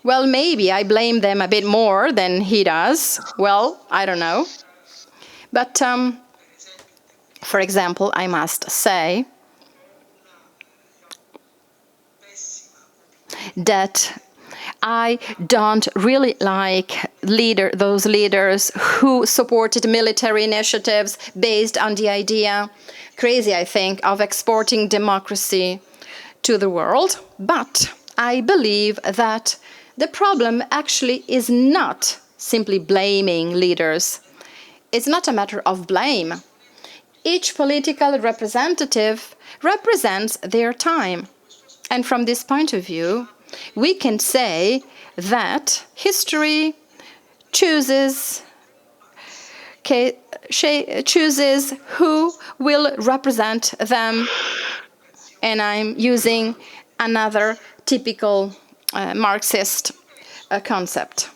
Well, maybe I blame them a bit more than he does. Well, I don't know. But, for example, I must say that I don't really like those leaders who supported military initiatives based on the idea, crazy I think, of exporting democracy to the world. But I believe that the problem actually is not simply blaming leaders. It's not a matter of blame. Each political representative represents their time. And from this point of view, we can say that history chooses who will represent them. And I'm using another typical Marxist concept.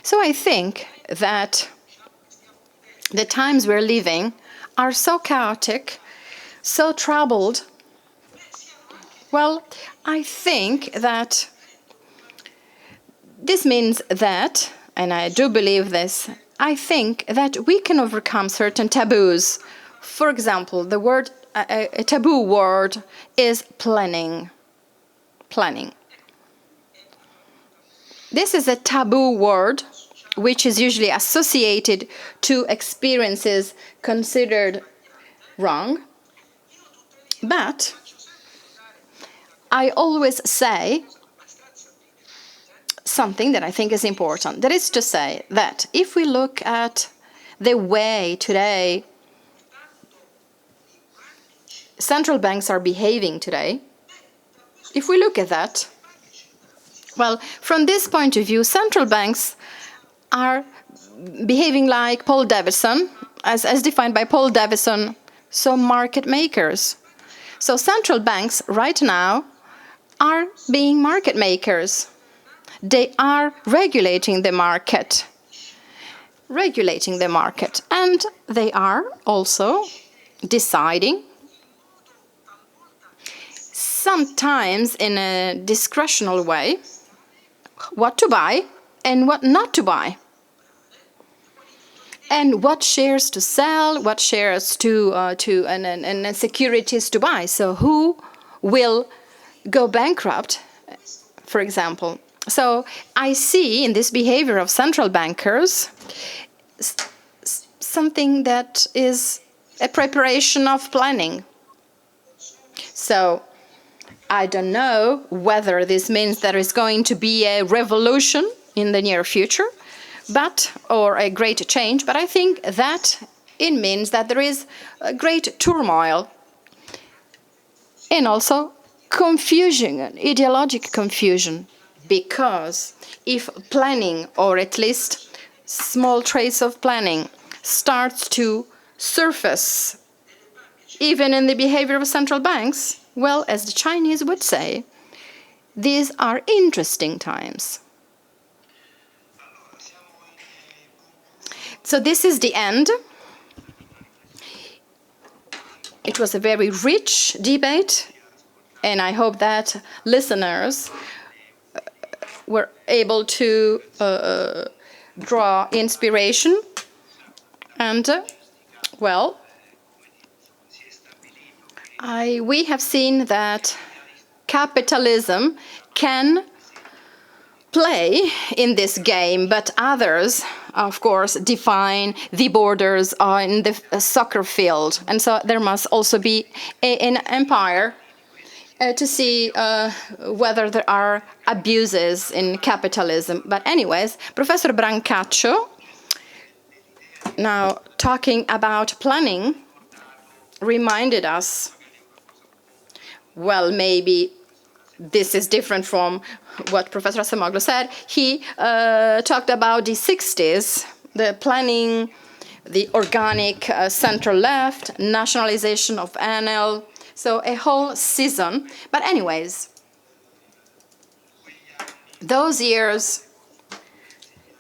So I think that the times we're living are so chaotic, so troubled. Well, I think that this means that, and I do believe this, I think that we can overcome certain taboos. For example, a taboo word is planning. Planning. This is a taboo word which is usually associated to experiences considered wrong. But I always say something that I think is important. That is to say that if we look at the way today central banks are behaving today, if we look at that, well, from this point of view, central banks are behaving like Paul Davison, as defined by Paul Davison, so market makers. So central banks right now are being market makers. They are regulating the market, and they are also deciding, sometimes in a discretional way, what to buy and what not to buy, and what shares to sell, what shares and securities to buy. So who will go bankrupt, for example. So I see in this behavior of central bankers something that is a preparation of planning. So I don't know whether this means there is going to be a revolution in the near future, or a great change, but I think that it means that there is a great turmoil and also confusion, ideological confusion, because if planning, or at least small trace of planning, starts to surface even in the behavior of central banks, well, as the Chinese would say, these are interesting times. So this is the end. It was a very rich debate, and I hope that listeners were able to draw inspiration. And, well, we have seen that capitalism can play in this game, but others, of course, define the borders in the soccer field. And so there must also be an empire to see whether there are abuses in capitalism. But anyways, Professor Brancaccio, now talking about planning, reminded us, well, maybe this is different from what Professor Acemoglu said. He talked about the 60s, the planning, the organic center left, nationalization of Enel, so a whole season. But anyways, those years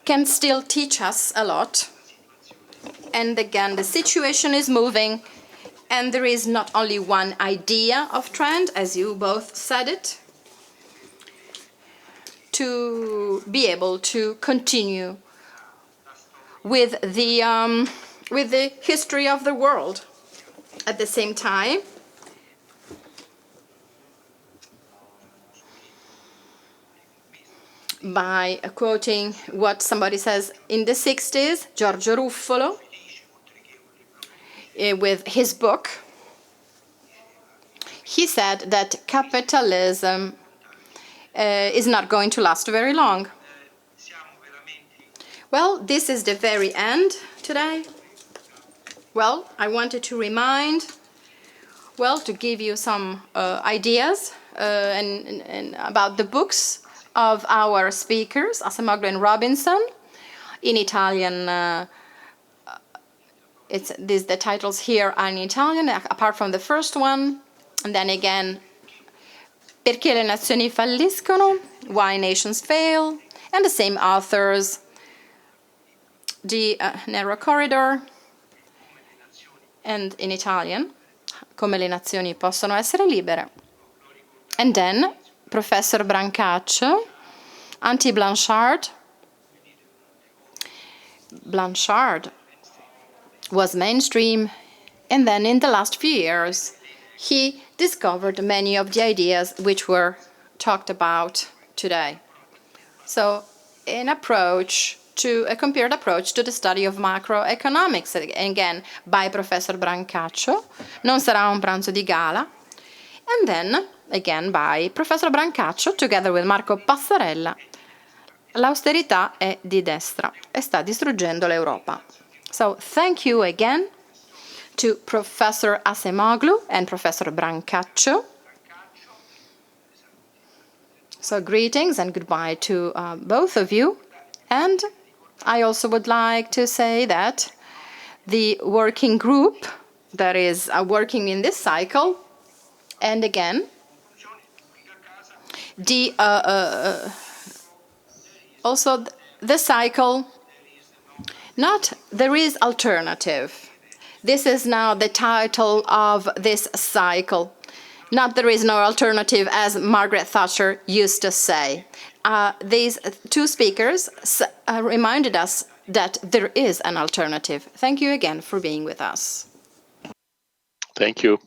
can still teach us a lot. And again, the situation is moving, and there is not only one idea of trend, as you both said it, to be able to continue with the history of the world. At the same time, by quoting what somebody says in the 60s, Giorgio Ruffolo, with his book, he said that capitalism is not going to last very long. Well, this is the very end today. Well, I wanted to to give you some ideas and about the books of our speakers, Acemoglu and Robinson. In Italian, the titles here are in Italian, apart from the first one. And then again, Perché le nazioni falliscono, Why Nations Fail, and the same authors, The Narrow Corridor, and in Italian, Come le nazioni possono essere libere. And then Professor Brancaccio, Anti-Blanchard. Blanchard was mainstream, and then in the last few years, he discovered many of the ideas which were talked about today. So a compared approach to the study of macroeconomics, again by Professor Brancaccio. Non sarà un pranzo di gala, And then, again by Professor Brancaccio, together with Marco Passarella, l'austerità è di destra e sta distruggendo l'Europa. So thank you again to Professor Acemoglu and Professor Brancaccio. So greetings and goodbye to both of you. And I also would like to say that the working group that is working in this cycle, and again, also the cycle, not there is alternative. This is now the title of this cycle. Not there is no alternative, as Margaret Thatcher used to say. These two speakers reminded us that there is an alternative. Thank you again for being with us. Thank you.